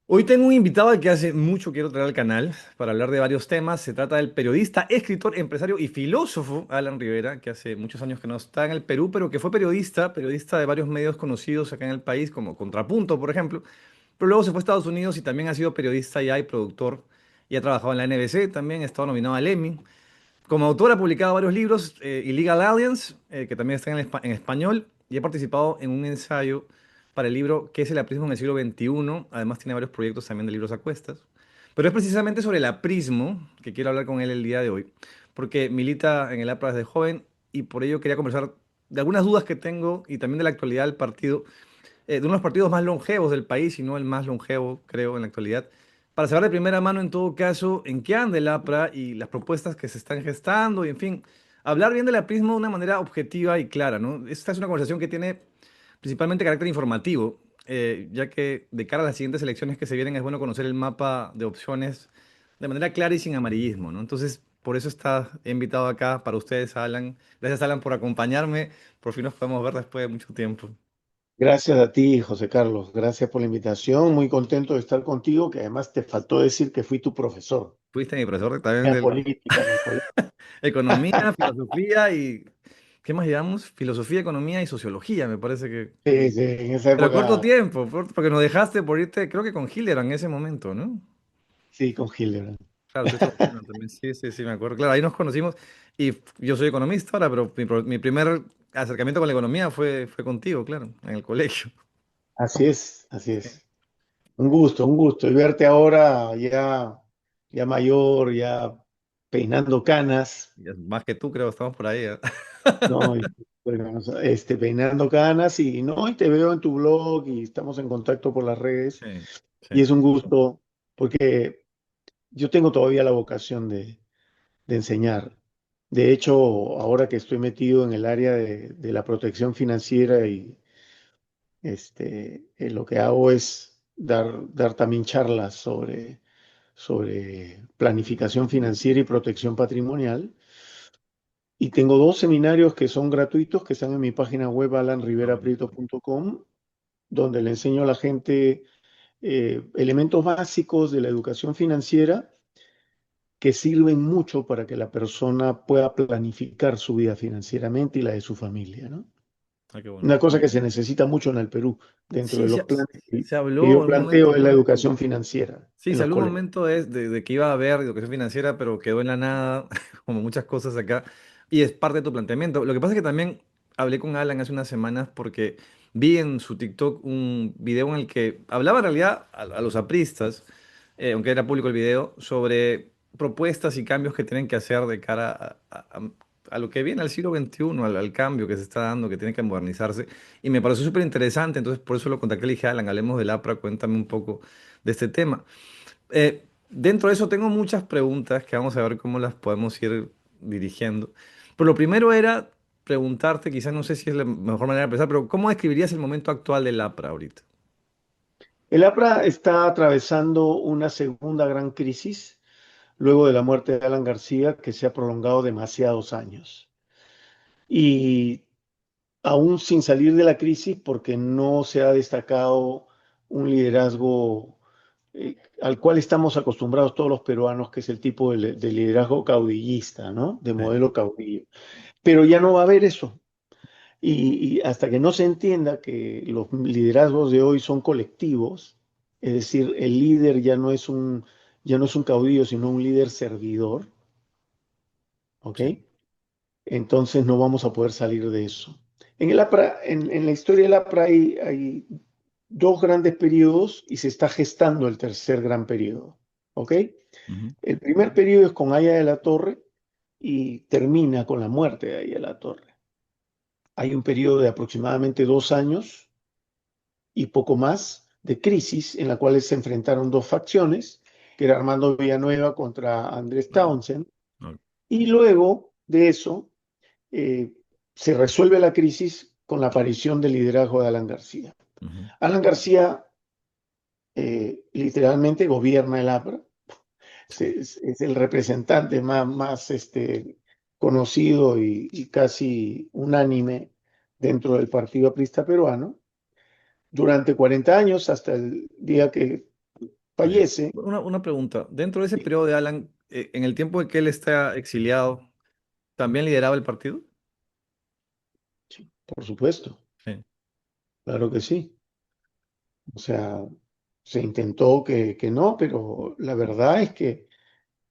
Hoy tengo un invitado al que hace mucho quiero traer al canal para hablar de varios temas. Se trata del periodista, escritor, empresario y filósofo Alan Rivera, que hace muchos años que no está en el Perú, pero que fue periodista de varios medios conocidos acá en el país, como Contrapunto, por ejemplo. Pero luego se fue a Estados Unidos y también ha sido periodista ya y productor y ha trabajado en la NBC, también ha estado nominado al Emmy. Como autor ha publicado varios libros, Illegal Aliens, que también está en español, y ha participado en un ensayo para el libro ¿Qué es el aprismo en el siglo XXI? Además tiene varios proyectos también de libros a cuestas. Pero es precisamente sobre el aprismo que quiero hablar con él el día de hoy, porque milita en el APRA desde joven y por ello quería conversar de algunas dudas que tengo y también de la actualidad del partido, de uno de los partidos más longevos del país, y no el más longevo, creo, en la actualidad, para saber de primera mano, en todo caso, en qué anda el APRA y las propuestas que se están gestando, y en fin, hablar bien del aprismo de una manera objetiva y clara, ¿no? Esta es una conversación que tiene principalmente carácter informativo, ya que de cara a las siguientes elecciones que se vienen es bueno conocer el mapa de opciones de manera clara y sin amarillismo, ¿no? Entonces, por eso está invitado acá para ustedes, Alan. Gracias, Alan, por acompañarme. Por fin nos podemos ver después de mucho tiempo. Gracias a ti, José Carlos. Gracias por la invitación. Muy contento de estar contigo, que además te faltó decir que fui tu profesor Fuiste mi profesor también en de política en el colegio. economía, filosofía y... ¿Qué más llevamos? Filosofía, economía y sociología, me parece que... Sí, sí, en esa Pero corto época, tiempo, porque nos dejaste por irte, creo que con Hildebrand en ese momento, ¿no? sí, con Hildebrand. Claro, tú estabas bueno también. Sí, sí, sí, me acuerdo. Claro, ahí nos conocimos y yo soy economista ahora, pero mi primer acercamiento con la economía fue contigo, claro, en el colegio. Así es, así Sí. es. Un gusto, un gusto. Y verte ahora ya mayor, ya peinando canas, Y es más que tú, creo, estamos por ahí. ¿Eh? ¿no? Y, bueno, peinando canas y no, y te veo en tu blog y estamos en contacto por las redes. Sí, Y sí. es un gusto porque yo tengo todavía la vocación de enseñar. De hecho, ahora que estoy metido en el área de la protección financiera y lo que hago es dar también charlas sobre planificación financiera y protección patrimonial. Y tengo dos seminarios que son gratuitos, que están en mi página web Ah, buenísimo. alanriveraprieto.com, donde le enseño a la gente elementos básicos de la educación financiera que sirven mucho para que la persona pueda planificar su vida financieramente y la de su familia, ¿no? Ah, qué bueno. Una cosa que se necesita mucho en el Perú, dentro Sí, de los planes que se que habló yo en un momento, planteo, es la ¿no? educación financiera Sí, en se los habló un colegios. momento de que iba a haber educación financiera, pero quedó en la nada, como muchas cosas acá, y es parte de tu planteamiento. Lo que pasa es que también hablé con Alan hace unas semanas porque vi en su TikTok un video en el que hablaba en realidad a los apristas, aunque era público el video, sobre propuestas y cambios que tienen que hacer de cara a lo que viene al siglo XXI, al cambio que se está dando, que tiene que modernizarse, y me pareció súper interesante, entonces por eso lo contacté, le dije, Alan, hablemos del APRA, cuéntame un poco de este tema. Dentro de eso tengo muchas preguntas que vamos a ver cómo las podemos ir dirigiendo. Pero lo primero era preguntarte, quizás no sé si es la mejor manera de empezar, pero ¿cómo describirías el momento actual del APRA ahorita? El APRA está atravesando una segunda gran crisis luego de la muerte de Alan García, que se ha prolongado demasiados años. Y aún sin salir de la crisis, porque no se ha destacado un liderazgo al cual estamos acostumbrados todos los peruanos, que es el tipo de liderazgo caudillista, ¿no? De Sí, modelo caudillo. Pero ya no va a haber eso. Y hasta que no se entienda que los liderazgos de hoy son colectivos, es decir, el líder ya no es un caudillo, sino un líder servidor, ¿ok? sí. Entonces no vamos a poder salir de eso. En el APRA, en la historia del APRA hay dos grandes periodos y se está gestando el tercer gran periodo, ¿ok? Ujú. El primer periodo es con Aya de la Torre y termina con la muerte de Aya de la Torre. Hay un periodo de aproximadamente 2 años y poco más de crisis en la cual se enfrentaron dos facciones, que era Armando Villanueva contra Andrés Ah, Townsend, ok. y luego de eso eh, se resuelve la crisis con la aparición del liderazgo de Alan García. Ujú. Alan García literalmente gobierna el APRA, Sí, es el representante más conocido y casi unánime dentro del Partido Aprista Peruano durante 40 años, hasta el día que Ah, ya. Fallece, Una pregunta. Dentro de ese sí, periodo de Alan, en el tiempo en que él está exiliado, ¿también lideraba el partido? sí, por supuesto, Sí. claro que sí. O sea, se intentó que no, pero la verdad es que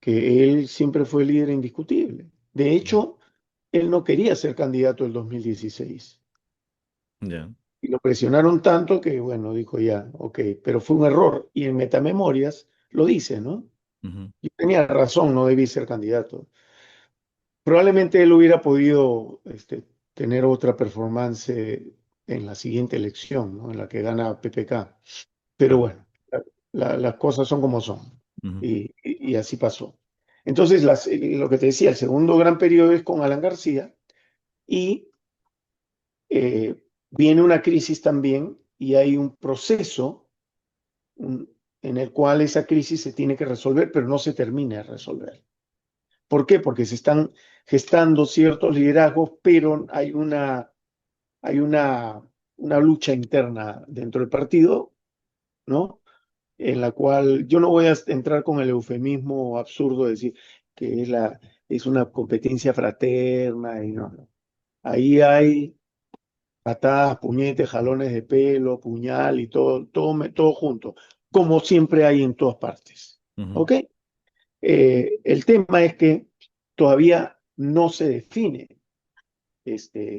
él siempre fue líder indiscutible. De hecho, él no quería ser candidato el 2016 Ya. y lo presionaron tanto que, bueno, dijo ya, ok, pero fue un error. Y en Metamemorias lo dice, ¿no? Ujú. Yo tenía razón, no debí ser candidato. Probablemente él hubiera podido tener otra performance en la siguiente elección, ¿no? En la que gana PPK. Pero Claro. bueno, las cosas son como son. Ujú. Y así pasó. Entonces, lo que te decía, el segundo gran periodo es con Alan García y eh, viene una crisis también y hay un proceso un- en el cual esa crisis se tiene que resolver, pero no se termina de resolver. ¿Por qué? Porque se están gestando ciertos liderazgos, pero hay una lucha interna dentro del partido, ¿no? En la cual yo no voy a entrar con el eufemismo absurdo de decir que es una competencia fraterna y no, no. Ahí hay patadas, puñetes, jalones de pelo, puñal y todo, todo, todo junto, como siempre hay en todas partes. Ujú. ¿Ok? El tema es que todavía no se define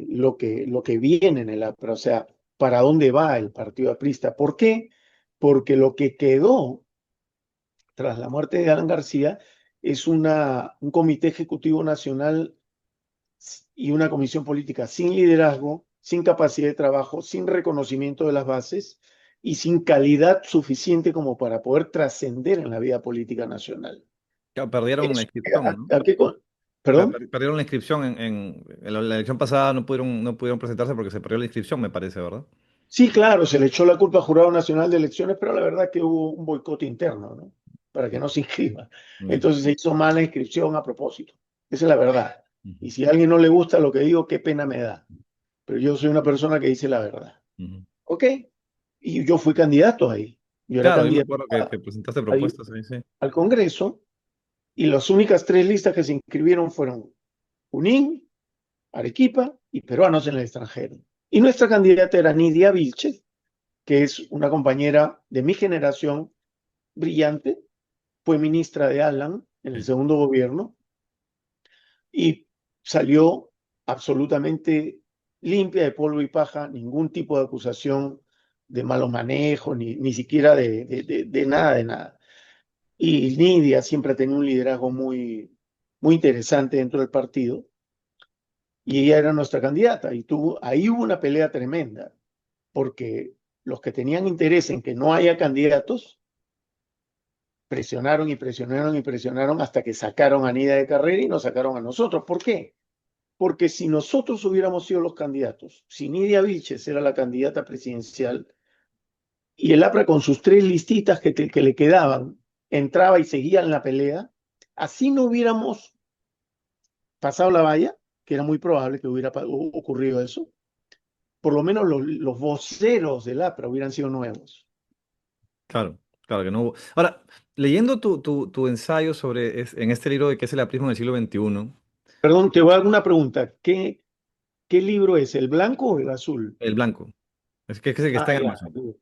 lo que viene en el APRA, o sea, para dónde va el partido aprista. ¿Por qué? Porque lo que quedó tras la muerte de Alan García es un comité ejecutivo nacional y una comisión política sin liderazgo, sin capacidad de trabajo, sin reconocimiento de las bases y sin calidad suficiente como para poder trascender en la vida política nacional. Claro, perdieron la Eso, inscripción, ¿no? ¿Perdón? Perdieron la inscripción en la elección pasada, no pudieron presentarse porque se perdió la inscripción, me parece, ¿verdad? Sí, claro, se le echó la culpa al Jurado Nacional de Elecciones, pero la verdad que hubo un boicot interno, ¿no? Para que no se inscriba. Ya. Entonces se hizo mala inscripción a propósito. Esa es la verdad. Ujú. Y si a alguien no le gusta lo que digo, qué pena me da. Pero yo soy una persona que dice la verdad. Ujú. ¿Ok? Y yo fui candidato ahí. Yo era Claro, yo me candidato acuerdo que presentaste ahí propuestas ahí, sí. al Congreso y las únicas tres listas que se inscribieron fueron Junín, Arequipa y peruanos en el extranjero. Y nuestra candidata era Nidia Vilches, que es una compañera de mi generación brillante, fue ministra de Alan en el Sí. segundo gobierno y salió absolutamente limpia de polvo y paja, ningún tipo de acusación de malos manejos, ni siquiera de nada, de nada. Y Nidia siempre ha tenido un liderazgo muy, muy interesante dentro del partido y ella era nuestra candidata. Ahí hubo una pelea tremenda, porque los que tenían interés en que no haya candidatos presionaron y presionaron y presionaron hasta que sacaron a Nidia de carrera y nos sacaron a nosotros. ¿Por qué? Porque si nosotros hubiéramos sido los candidatos, si Nidia Vilches era la candidata presidencial y el APRA con sus tres listitas que le quedaban entraba y seguía en la pelea, así no hubiéramos pasado la valla, que era muy probable que hubiera ocurrido eso, por lo menos los voceros del APRA hubieran sido nuevos. Claro, claro que no hubo. Ahora, leyendo tu ensayo en este libro de qué es el aprismo del siglo XXI, Perdón, te voy a dar una pregunta. ¿Qué libro es? ¿El blanco o el azul? el blanco, es el que Ah, está en ya. Amazon.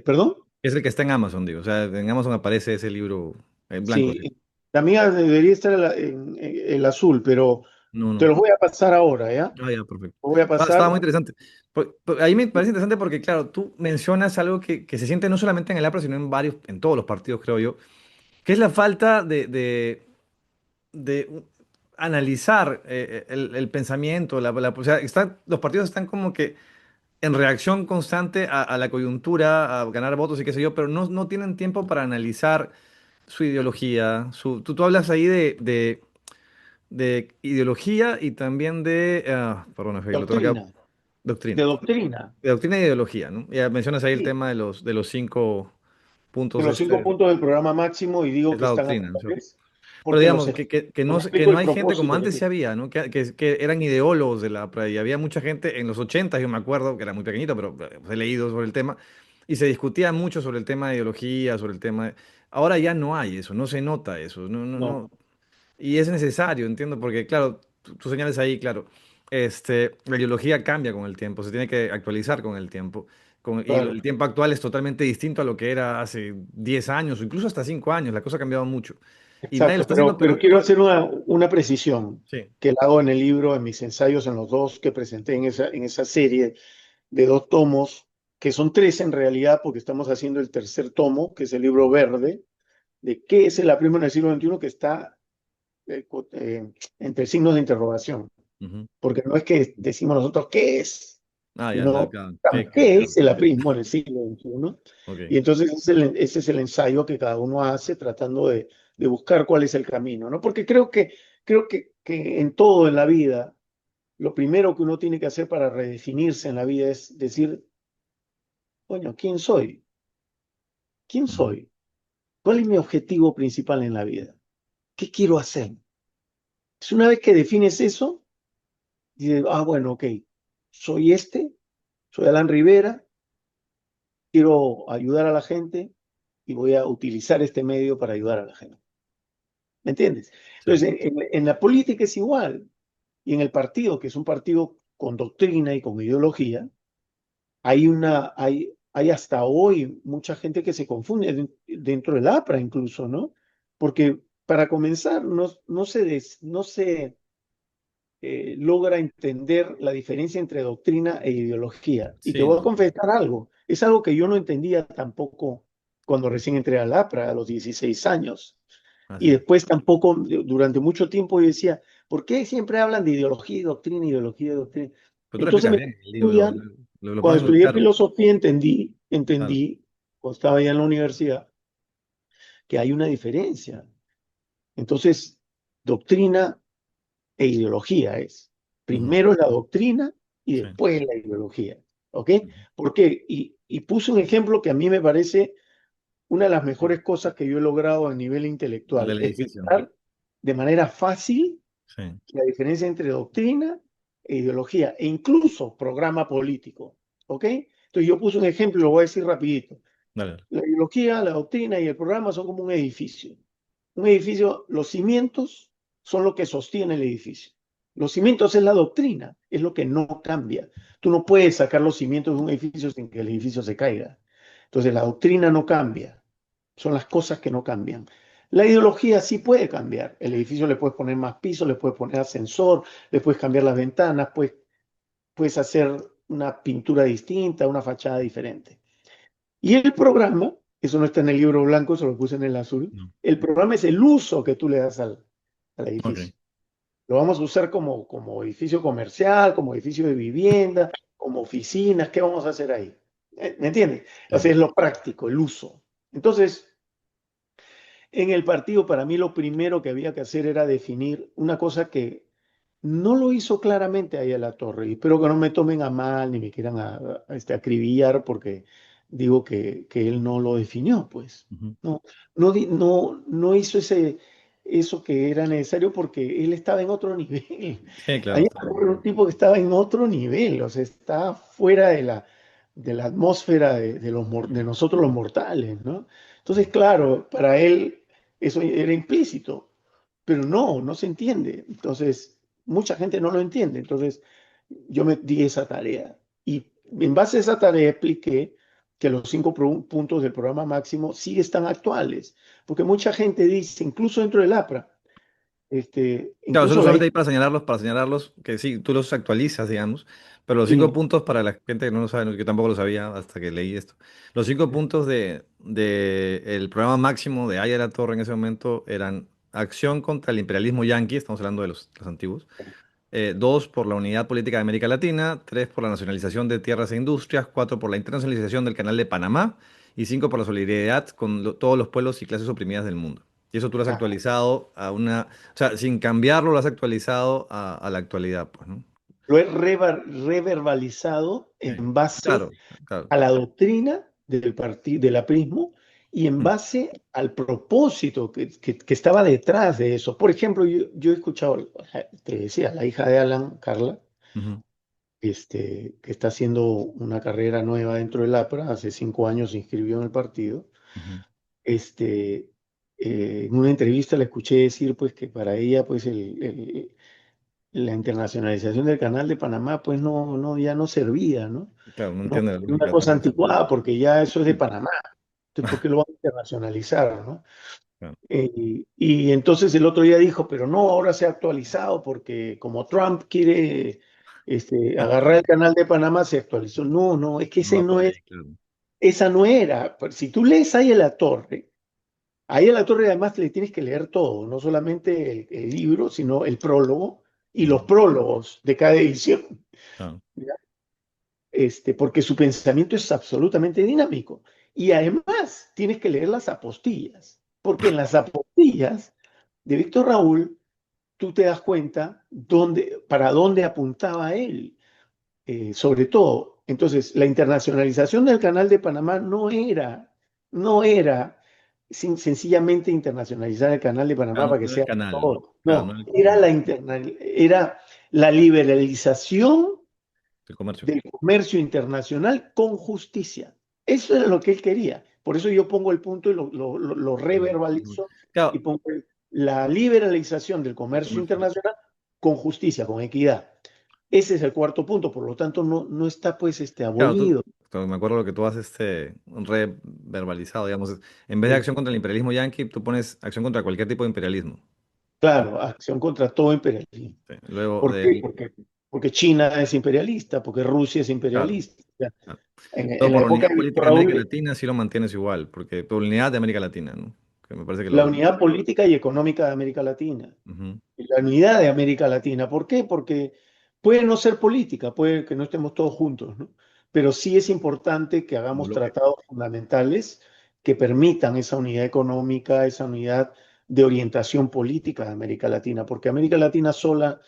¿Perdón? Es el que está en Amazon, digo. O sea, en Amazon aparece ese libro en blanco, Sí, sí. la mía debería estar en el azul, pero No, te no. los voy a pasar ahora, ¿ya? Ah, ya, perfecto. Lo voy a Estaba pasar. muy interesante. Ahí me parece interesante porque, claro, tú mencionas algo que se siente no solamente en el APRA, sino en todos los partidos, creo yo, que es la falta de analizar el pensamiento, o sea, los partidos están como que en reacción constante a la coyuntura, a ganar votos y qué sé yo, pero no tienen tiempo para analizar su ideología. Tú hablas ahí de ideología y también perdón, es que lo tengo acá, Doctrina, de doctrina. doctrina. De doctrina y ideología, ¿no? Ya mencionas ahí el Sí, tema de los 5 puntos, de los 5 puntos del programa máximo y digo es que la están doctrina, ¿no es cierto? actuales Pero porque digamos, que no, que explico no el hay gente como propósito que antes sí tiene. había, ¿no? Que eran ideólogos de la APRA y había mucha gente en los 80, yo me acuerdo, que era muy pequeñito, pero he leído sobre el tema, Y se discutía mucho sobre el tema de ideología, sobre el tema Ahora ya no hay eso, no se nota eso, no, no, No, no. Y es necesario, entiendo, porque claro, tú señales ahí, claro, la ideología cambia con el tiempo, se tiene que actualizar con el tiempo. Y el claro. tiempo actual es totalmente distinto a lo que era hace 10 años o incluso hasta 5 años, la cosa ha cambiado mucho. Y nadie lo Exacto, está haciendo, pero pero quiero hacer una precisión sí. que la hago en el libro, en mis ensayos, en los dos que presenté en esa serie de dos tomos, que son tres en realidad, porque estamos haciendo el tercer tomo, que es el libro verde, de qué es el aprismo en el siglo XXI, que está entre signos de interrogación, Ujú. porque no es que decimos nosotros qué es, Ah, ya, sino claro. qué Claro. es el aprismo en el siglo XXI. Ok. Y entonces ese es el ensayo que cada uno hace tratando de buscar cuál es el camino, ¿no? Porque que en todo en la vida, lo primero que uno tiene que hacer para redefinirse en la vida es decir, coño, ¿quién soy? ¿Quién Ujú. soy? ¿Cuál es mi objetivo principal en la vida? ¿Qué quiero hacer? Es una vez que defines eso, dices, ah, bueno, ok, soy soy Alan Rivera, quiero ayudar a la gente y voy a utilizar este medio para ayudar a la gente. ¿Me entiendes? Sí. Entonces, en la política es igual. Y en el partido, que es un partido con doctrina y con ideología, hay hasta hoy mucha gente que se confunde dentro del APRA incluso, ¿no? Porque para comenzar, no se logra entender la diferencia entre doctrina e ideología. Y te Sí, voy a no. confesar algo, es algo que yo no entendía tampoco cuando recién entré al APRA a los 16 años. Y Así es. después tampoco, durante mucho tiempo yo decía, ¿por qué siempre hablan de ideología y doctrina? Pero tú lo Entonces explicas me bien puse en a el libro, estudiar, lo cuando pones muy estudié claro. filosofía Claro. cuando estaba ya en la universidad, que hay una diferencia. Entonces, doctrina e ideología es. Ujú. Primero la doctrina y Sí. después la ideología. ¿Ok? Ujú. ¿Por qué? Y puse un ejemplo que a mí me parece una de las mejores cosas que yo he logrado a nivel El intelectual, del edificio. explicar de manera fácil Sí. la diferencia entre doctrina e ideología, e incluso programa político. ¿Ok? Entonces yo puse un ejemplo y lo voy a decir rapidito. Dale, dale. La ideología, la doctrina y el programa son como un edificio. Un edificio, los cimientos son lo que sostiene el edificio. Los cimientos es la doctrina, es lo que no cambia. Tú no puedes sacar los cimientos de un edificio sin que el edificio se caiga. Entonces la doctrina no cambia, son las cosas que no cambian. La ideología sí puede cambiar. El edificio le puedes poner más piso, le puedes poner ascensor, le puedes cambiar las ventanas, puedes hacer una pintura distinta, una fachada diferente. Y el programa, eso no está en el libro blanco, eso lo puse en el azul, No. el programa es el uso que tú le das al Ok. edificio. Lo vamos a usar como edificio comercial, como edificio de vivienda, como oficinas, ¿qué vamos a hacer ahí? ¿Me entiendes? O Sí. sea, es lo práctico, el uso. Entonces, en el partido, para mí lo primero que había que hacer era definir una cosa que no lo hizo claramente ahí a la torre. Y espero que no me tomen a mal ni me quieran acribillar porque digo que él no lo definió, pues. Ujú. No hizo eso que era necesario porque él estaba en otro nivel. Sí, claro. Ahí era un tipo que estaba en otro nivel, o sea, está fuera de la atmósfera de nosotros los mortales, ¿no? Entonces, claro, para él eso era implícito, pero no se entiende. Entonces, mucha gente no lo entiende. Entonces, yo me di esa tarea y en base a esa tarea expliqué que los cinco puntos del programa máximo sí están actuales, porque mucha gente dice, incluso dentro del APRA, Claro, solo incluso la solamente ahí para señalarlos, que sí, tú los actualizas, digamos, pero los cinco sí, puntos para la gente que no lo sabe, yo tampoco lo sabía hasta que leí esto. Los 5 puntos de el programa máximo de Aya de la Torre en ese momento eran acción contra el imperialismo yanqui, estamos hablando de los antiguos. Dos, por la unidad política de América Latina. Tres, por la nacionalización de tierras e industrias. Cuatro, por la internacionalización del Canal de Panamá. Y cinco, por la solidaridad con todos los pueblos y clases oprimidas del mundo. Y eso tú lo has ah, actualizado a una... O sea, sin cambiarlo, lo has actualizado a la actualidad, pues, ¿no? lo he reverbalizado Sí. en base Claro, claro. a la doctrina del partido, del aprismo y en Mm, base al propósito que estaba detrás de eso. Por ejemplo, yo he escuchado, te decía, la hija de Alan, Carla, ujú. que está haciendo una carrera nueva dentro del APRA, hace 5 años se inscribió en el partido. Ujú. este, en una entrevista le escuché decir pues que para ella pues la internacionalización del Canal de Panamá pues ya no servía, ¿no? Claro, no No, entiende la era una lógica cosa detrás de eso. anticuada porque ya eso es de Panamá. Entonces, ¿por qué lo van a internacionalizar, no? Claro. Y entonces el otro día dijo, pero no, ahora se ha actualizado porque como Trump quiere agarrar el canal de Panamá, se actualizó. No, no, es que No va por ahí, claro. esa no era. Pues, si tú lees ahí en la torre además le tienes que leer todo, no solamente el libro, sino el prólogo y los Ujú. prólogos de cada edición. Claro. ¿Ya? Porque su pensamiento es absolutamente dinámico. Y además tienes que leer las apostillas, porque en las apostillas de Víctor Raúl tú te das cuenta para dónde apuntaba él, sobre todo. Entonces, la internacionalización del Canal de Panamá no era sencillamente internacionalizar el Canal de Panamá Claro, para que no era el sea canal. todo. Claro, No, no era era la liberalización el comercio. del comercio internacional con justicia. Eso era lo que él quería. Por eso yo pongo el punto y lo reverbalizo y Claro, pongo la liberalización del el comercio comercio. internacional con justicia, con equidad. Ese es el cuarto punto, por lo tanto no está pues Claro, abolido. me acuerdo lo que tú has reverbalizado, digamos, en vez de Sí. acción contra el imperialismo yanqui, tú pones acción contra cualquier tipo de imperialismo. Claro, acción contra todo imperialismo. Sí. Luego ¿Por de qué? ahí, Porque China es imperialista, porque Rusia es claro, imperialista. O sea, claro. en Luego la por la época unidad de Víctor política de América Raúl, Latina sí lo mantienes igual, porque por la unidad de América Latina, ¿no? Que me parece que la lo... unidad política y económica de América Latina. Ujú. La unidad de América Latina. ¿Por qué? Porque puede no ser política, puede que no estemos todos juntos, ¿no? Pero sí es importante que Como hagamos bloque. tratados fundamentales que permitan esa unidad económica, esa unidad de orientación política de América Latina, porque América Latina sola,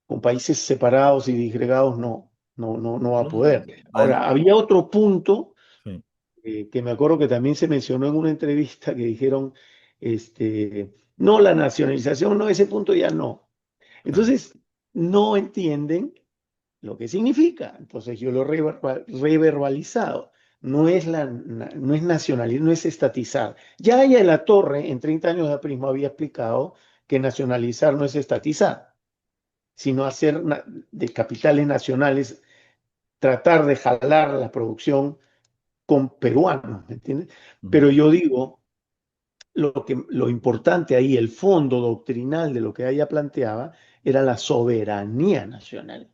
con países separados y disgregados, no va a No, no, poder. Ahora, había otro punto sí, que me acuerdo que también se mencionó en una entrevista que dijeron, no, la nacionalización, no, ese punto ya no. claro. Entonces, no entienden lo que significa. Entonces, yo lo he reverbalizado. No es nacionalizar, no es estatizar. Ya ella de la Torre, en 30 años de aprismo, había explicado que nacionalizar no es estatizar, sino hacer de capitales nacionales, tratar de jalar la producción con peruanos, ¿me entiendes? Ujú. Pero yo digo, lo importante ahí, el fondo doctrinal de lo que ella planteaba, era la soberanía nacional.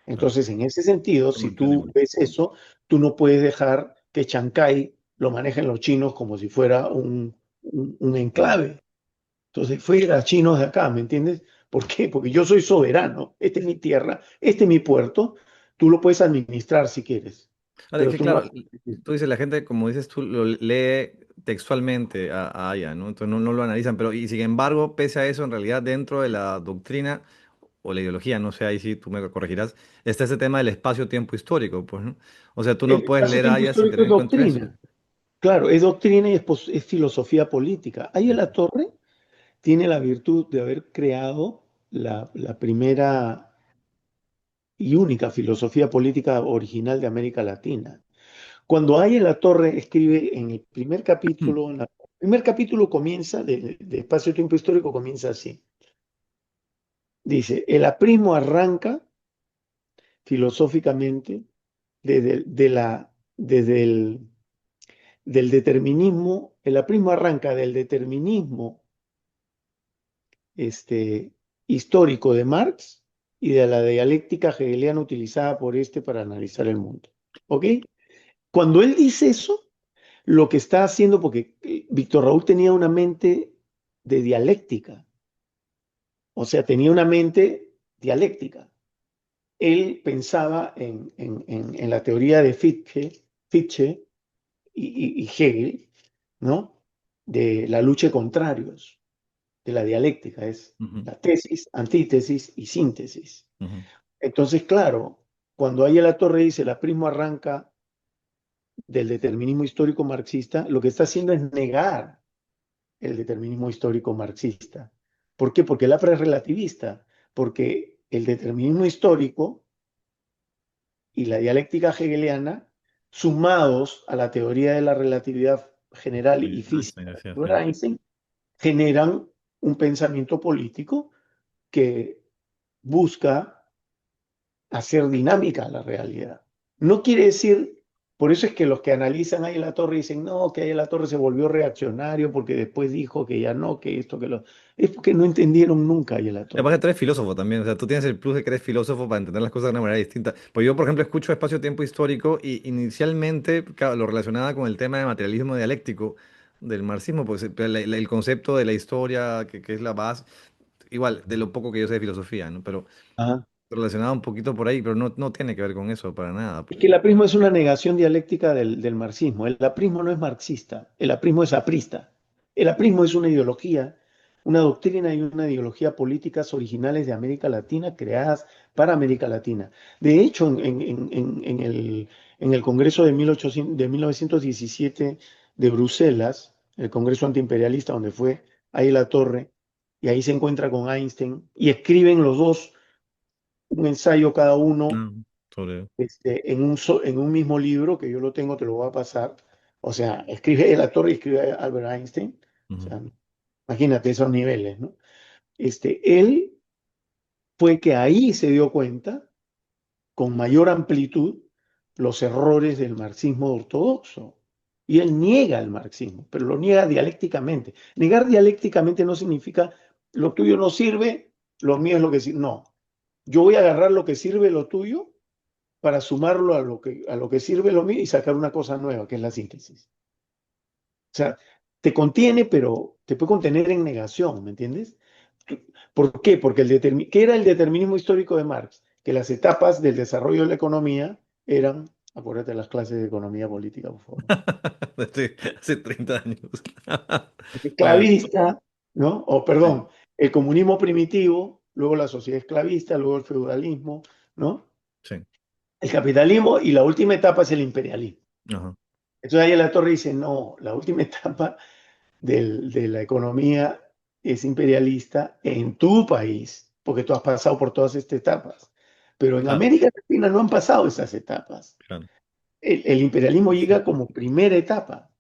Claro, Entonces, en ese sentido, se si mantiene tú igual. ves eso, tú no puedes dejar que Chancay lo manejen los chinos como si fuera un Claro. enclave. Entonces, fuera chinos de acá, ¿me entiendes? ¿Por qué? Porque yo soy soberano. Esta es mi tierra, este es mi puerto. Tú lo puedes administrar si quieres, Ahora, es pero que tú no claro, vas a... tú dices, la gente, como dices tú, lo lee textualmente a Aya, ¿no? Entonces no lo analizan, pero y sin embargo, pese a eso, en realidad dentro de la doctrina o la ideología, no sé, ahí sí tú me corregirás, está ese tema del espacio-tiempo histórico, pues, ¿no? O sea, tú no El puedes leer a espacio-tiempo Aya sin histórico tener es en cuenta eso. doctrina. Claro, es doctrina y es filosofía política. Ahí en la Eso. torre tiene la virtud de haber creado la primera y única filosofía política original de América Latina. Cuando hay en la torre escribe en el primer Mm. capítulo, el primer capítulo comienza, de espacio-tiempo histórico comienza así. Dice, el aprismo arranca filosóficamente del determinismo, el aprismo arranca del determinismo este, histórico de Marx y de la dialéctica hegeliana utilizada por este para analizar el mundo. ¿Ok? Cuando él dice eso, lo que está haciendo, porque Víctor Raúl tenía una mente de dialéctica, o sea, tenía una mente dialéctica. Él pensaba en la teoría de Fichte y Hegel, ¿no? De la lucha de contrarios, de la dialéctica, es Ujú, la tesis, antítesis y síntesis. ujú, Entonces, claro, cuando ahí la torre dice la prisma arranca del determinismo histórico marxista, lo que está haciendo es negar el determinismo histórico marxista. ¿Por qué? Porque el APRA es relativista, porque el determinismo histórico y la dialéctica hegeliana, sumados a la teoría de la relatividad general y Einstein física decía, de sí. Albert Einstein, generan un pensamiento político que busca hacer dinámica la realidad. No quiere decir, por eso es que los que analizan ahí la torre dicen, no, que ahí la torre se volvió reaccionario porque después dijo que ya no, que esto, que lo... Es porque no entendieron nunca ahí la Además que torre. tú eres filósofo también, o sea, tú tienes el plus de que eres filósofo para entender las cosas de una manera distinta. Pues yo, por ejemplo, escucho espacio-tiempo histórico y inicialmente claro, lo relacionaba con el tema de materialismo dialéctico del marxismo, pues el concepto de la historia, que es la base, igual, de lo poco que yo sé de filosofía, ¿no? Pero Ajá. relacionado un poquito por ahí, pero no tiene que ver con eso para nada, Es pues. que el aprismo es una negación dialéctica del marxismo. El aprismo no es marxista, el aprismo es aprista. El aprismo es una ideología, una doctrina y una ideología políticas originales de América Latina creadas para América Latina. De hecho, en el Congreso de 1800 de 1917 de Bruselas, el Congreso antiimperialista donde fue ahí la torre, y ahí se encuentra con Einstein, y escriben los dos un ensayo cada uno No, sobre... en un mismo libro, que yo lo tengo, te lo voy a pasar. O sea, escribe de la Torre y escribe Albert Einstein. O Ujú. sea, imagínate esos niveles, ¿no? Él fue que ahí se dio cuenta, con mayor amplitud, los errores del marxismo ortodoxo. Y él niega el marxismo, pero lo niega dialécticamente. Negar dialécticamente no significa lo tuyo no sirve, lo mío es lo que sirve. No, yo voy a agarrar lo que sirve lo tuyo para sumarlo a lo que sirve lo mío y sacar una cosa nueva, que es la síntesis. O sea, te contiene, pero te puede contener en negación, ¿me entiendes? ¿Por qué? Porque ¿qué era el determinismo histórico de Marx? Que las etapas del desarrollo de la economía eran, acuérdate de las clases de economía política, por favor, Hace 30 años. Bueno, esclavista, ¿no? O sí, perdón, el comunismo primitivo, luego la sociedad esclavista, luego el feudalismo, ¿no? sí, El capitalismo y la última etapa es el imperialismo. ajá, Entonces ahí la torre dice, no, la última etapa de la economía es imperialista en tu país, porque tú has pasado por todas estas etapas. Pero en claro, América Latina no han pasado esas etapas. claro. El imperialismo llega como primera etapa.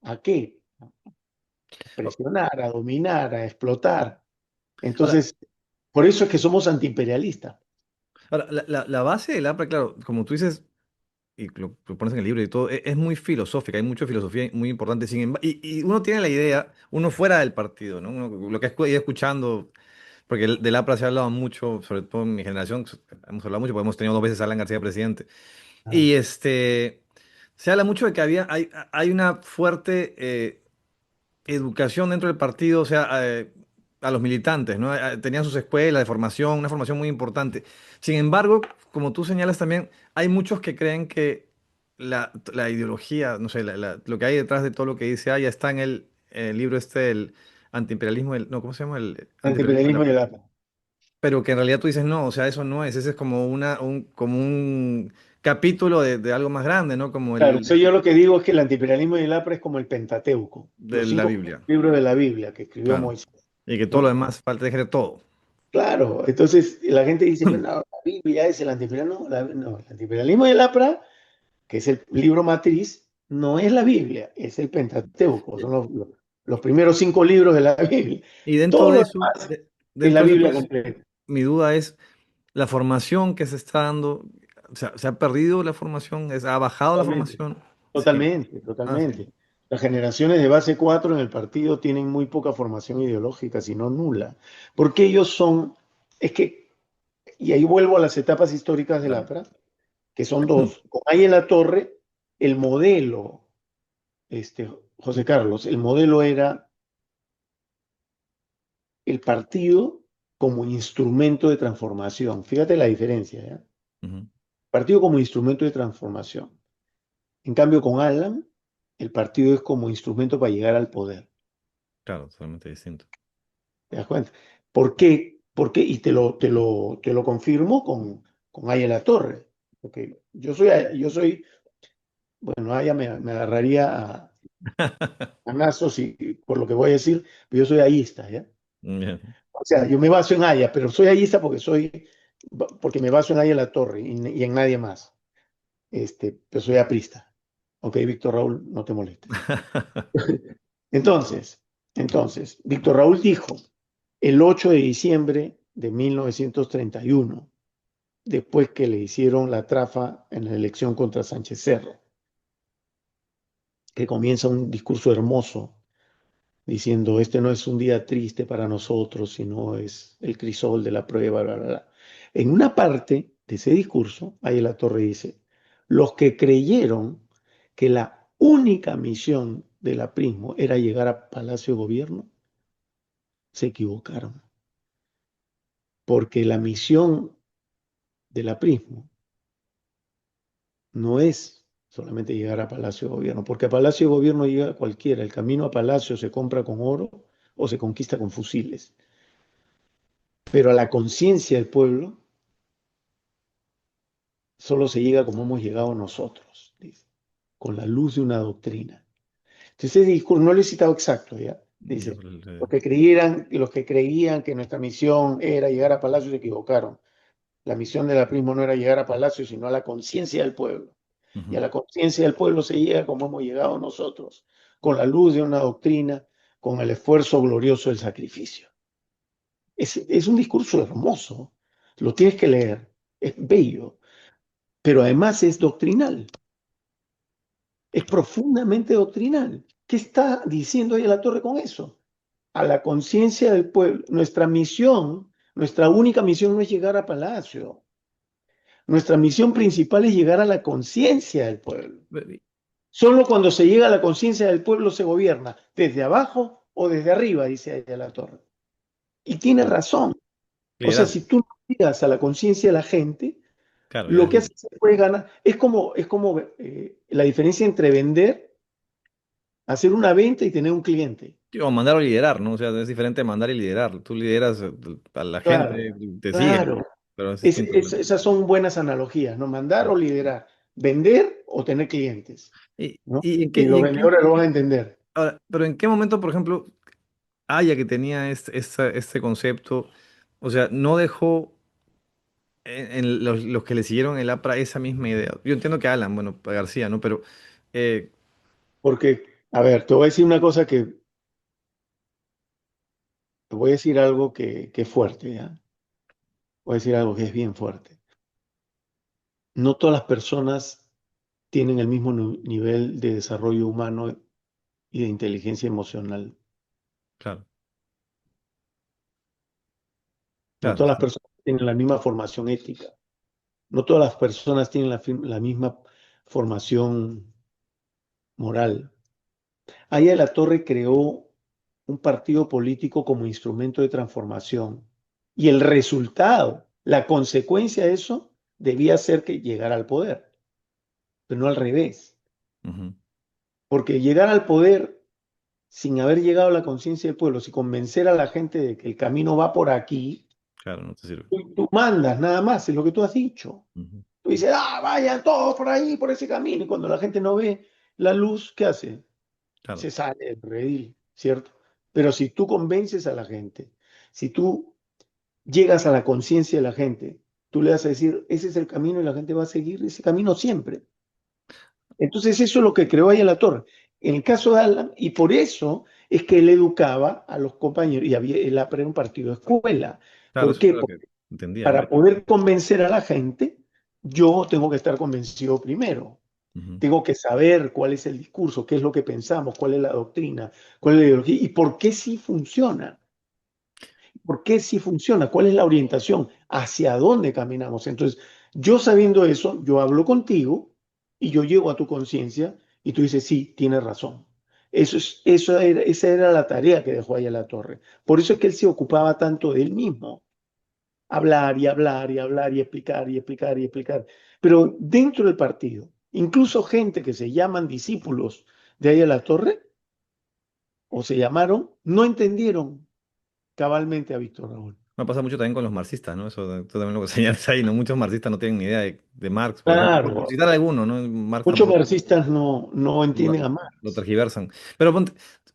¿A qué? A presionar, a dominar, a explotar. Ahora, Entonces, por eso es que somos antiimperialistas. ahora, la base del APRA, claro, como tú dices, y lo pones en el libro y todo, es muy filosófica, hay mucha filosofía muy importante, y uno tiene la idea, uno fuera del partido, ¿no? Lo que he ido escuchando, porque del APRA se ha hablado mucho, sobre todo en mi generación, hemos hablado mucho, porque hemos tenido 2 veces a Alan García presidente, Ah, y se habla mucho de que hay una fuerte educación dentro del partido, o sea, a los militantes, ¿no? Tenían sus escuelas de formación, una formación muy importante. Sin embargo, como tú señalas también, hay muchos que creen que la ideología, no sé, lo que hay detrás de todo lo que dice ya está en el libro el antiimperialismo, no, ¿cómo se llama? El antiimperialismo de antiimperialismo y el la... APA. Pero que en realidad tú dices, no, o sea, eso no es, ese es como como un capítulo de algo más grande, ¿no? Como Claro, eso yo lo que digo es que el antiimperialismo y el APA es como el Pentateuco, de los la 5 Biblia, libros de la Biblia que escribió claro. Moisés, Y que todo lo ¿no? demás falta de todo. Claro, entonces la gente dice, bueno, la Biblia es el antiimperialismo. No, el antiimperialismo y el APRA, que es el libro matriz, no es la Biblia, es el Pentateuco, son los primeros 5 libros de la Biblia. Y dentro Todo de lo eso, demás es la dentro de eso, Biblia entonces, completa. mi duda es la formación que se está dando. O sea, ¿se ha perdido la formación? ¿Ha bajado la Totalmente, formación? Sí. totalmente, Ah, sí. totalmente. Las generaciones de base 4 en el partido tienen muy poca formación ideológica, si no nula, porque ellos son, es que, y ahí vuelvo a las etapas históricas del Dale. APRA, que son dos. Ahí en la torre, el modelo, José Carlos, el modelo era el partido como instrumento de transformación. Fíjate la diferencia, ¿ya? Ujú. Partido como instrumento de transformación. En cambio, con Alan, el partido es como instrumento para llegar al poder. Claro, totalmente distinto. ¿Te das cuenta? ¿Por qué? ¿Por qué? Y te lo confirmo con Aya La Torre. Porque yo soy, bueno, Aya me agarraría a nazos por lo que voy a decir, pero yo soy ayista, ¿ya? Bien. O sea, yo me baso en Aya, pero soy ayista porque soy porque me baso en Ayala Torre y en nadie más. Pero soy aprista. Ok, Víctor Raúl, no te molestes. Entonces, Víctor Raúl dijo el 8 de diciembre de 1931, después que le hicieron la trafa en la elección contra Sánchez Cerro, que comienza un discurso hermoso diciendo, este no es un día triste para nosotros, sino es el crisol de la prueba, bla, bla, bla. En una parte de ese discurso, ahí la torre dice, los que creyeron que la única misión del aprismo era llegar a Palacio de Gobierno, se equivocaron, porque la misión del aprismo no es solamente llegar a Palacio de Gobierno, porque a Palacio de Gobierno llega cualquiera, el camino a Palacio se compra con oro o se conquista con fusiles, pero a la conciencia del pueblo solo se llega como hemos llegado nosotros, dice, con la luz de una doctrina. Entonces, ese discurso, no lo he citado exacto, ¿ya? Ya, Dice, pero los que creían que nuestra misión era llegar a Palacio se equivocaron. La misión del aprismo no era llegar a Palacio, sino a la conciencia del pueblo. Y a ujú. la conciencia del pueblo se llega como hemos llegado nosotros, con la luz de una doctrina, con el esfuerzo glorioso del sacrificio. Es un discurso hermoso, lo tienes que leer, es bello, pero además es doctrinal. Es profundamente doctrinal. ¿Qué está diciendo ahí la torre con eso? A la conciencia del pueblo. Nuestra misión, nuestra única misión no es llegar a Palacio. Nuestra misión principal es llegar a la conciencia del pueblo. Solo cuando se llega a la conciencia del pueblo se gobierna, desde abajo o desde arriba, dice ahí la torre. Y tiene Claro, razón. O sea, liderazgo. si tú no llegas a la conciencia de la gente, Claro, ya lo es que hace es que puedes ganar. Es como la diferencia entre vender, hacer una venta y tener un cliente. o mandar o liderar, ¿no? O sea, es diferente mandar y liderar. Tú lideras a la Claro, gente, te siguen, claro. pero es distinto. Esas son buenas analogías, ¿no? Mandar o liderar, vender o tener clientes, ¿no? ¿Y en qué, Y los vendedores lo van a entender, ahora, pero en qué momento, por ejemplo, Haya que tenía este concepto, o sea, no dejó en los que le siguieron el APRA esa misma idea? Yo entiendo que Alan, bueno, García, ¿no? Pero, eh, porque, a ver, te voy a decir una cosa te voy a decir algo que es fuerte, ¿ya? Voy a decir algo que es bien fuerte. No todas las personas tienen el mismo nivel de desarrollo humano y de inteligencia emocional. claro, No claro, todas las sí, personas tienen la misma formación ética. No todas las personas tienen la misma formación moral. Aya la Torre creó un partido político como instrumento de transformación y el resultado, la consecuencia de eso, debía ser que llegara al poder, pero no al revés, ujú, porque llegar al poder sin haber llegado a la conciencia del pueblo, si convencer a la gente de que el camino va por aquí, claro, no te sirve. tú mandas nada más, es lo que tú has dicho. Ujú, Tú dices, vayan todos por ahí, por ese camino, y cuando la gente no ve la luz, ¿qué hace? claro. Se sale del redil, ¿cierto? Pero si tú convences a la gente, si tú llegas a la conciencia de la gente, tú le vas a decir, ese es el camino y la gente va a seguir ese camino siempre. Entonces eso es lo que creó ahí en la torre. En el caso de Alan, y por eso es que él educaba a los compañeros, y él era un partido de escuela. Claro, ¿Por eso qué? era lo que Porque entendía, ¿no? para poder convencer a la gente, yo tengo que estar convencido primero. Ujú, Tengo que saber cuál es el discurso, qué es lo que pensamos, cuál es la doctrina, cuál es la ideología y por qué sí funciona. ¿Por qué sí funciona? ¿Cuál es la orientación? ¿Hacia dónde caminamos? Entonces, yo sabiendo eso, yo hablo contigo y yo llego a tu conciencia y tú dices, sí, tienes razón. Esa era la tarea que dejó ahí a la torre. Por eso es que él se ocupaba tanto de él mismo, hablar y hablar y hablar y explicar y explicar y explicar. Pero dentro del partido, incluso gente que se llaman discípulos de ahí a la torre, o se llamaron, no entendieron cabalmente a Víctor Raúl. me pasa mucho también con los marxistas, ¿no? Eso tú también lo señalas ahí, ¿no? Muchos marxistas no tienen ni idea de Marx, por ejemplo. Por Claro, citar alguno, ¿no? Marx muchos tampoco marxistas no lo, entienden a lo Marx. tergiversan. Pero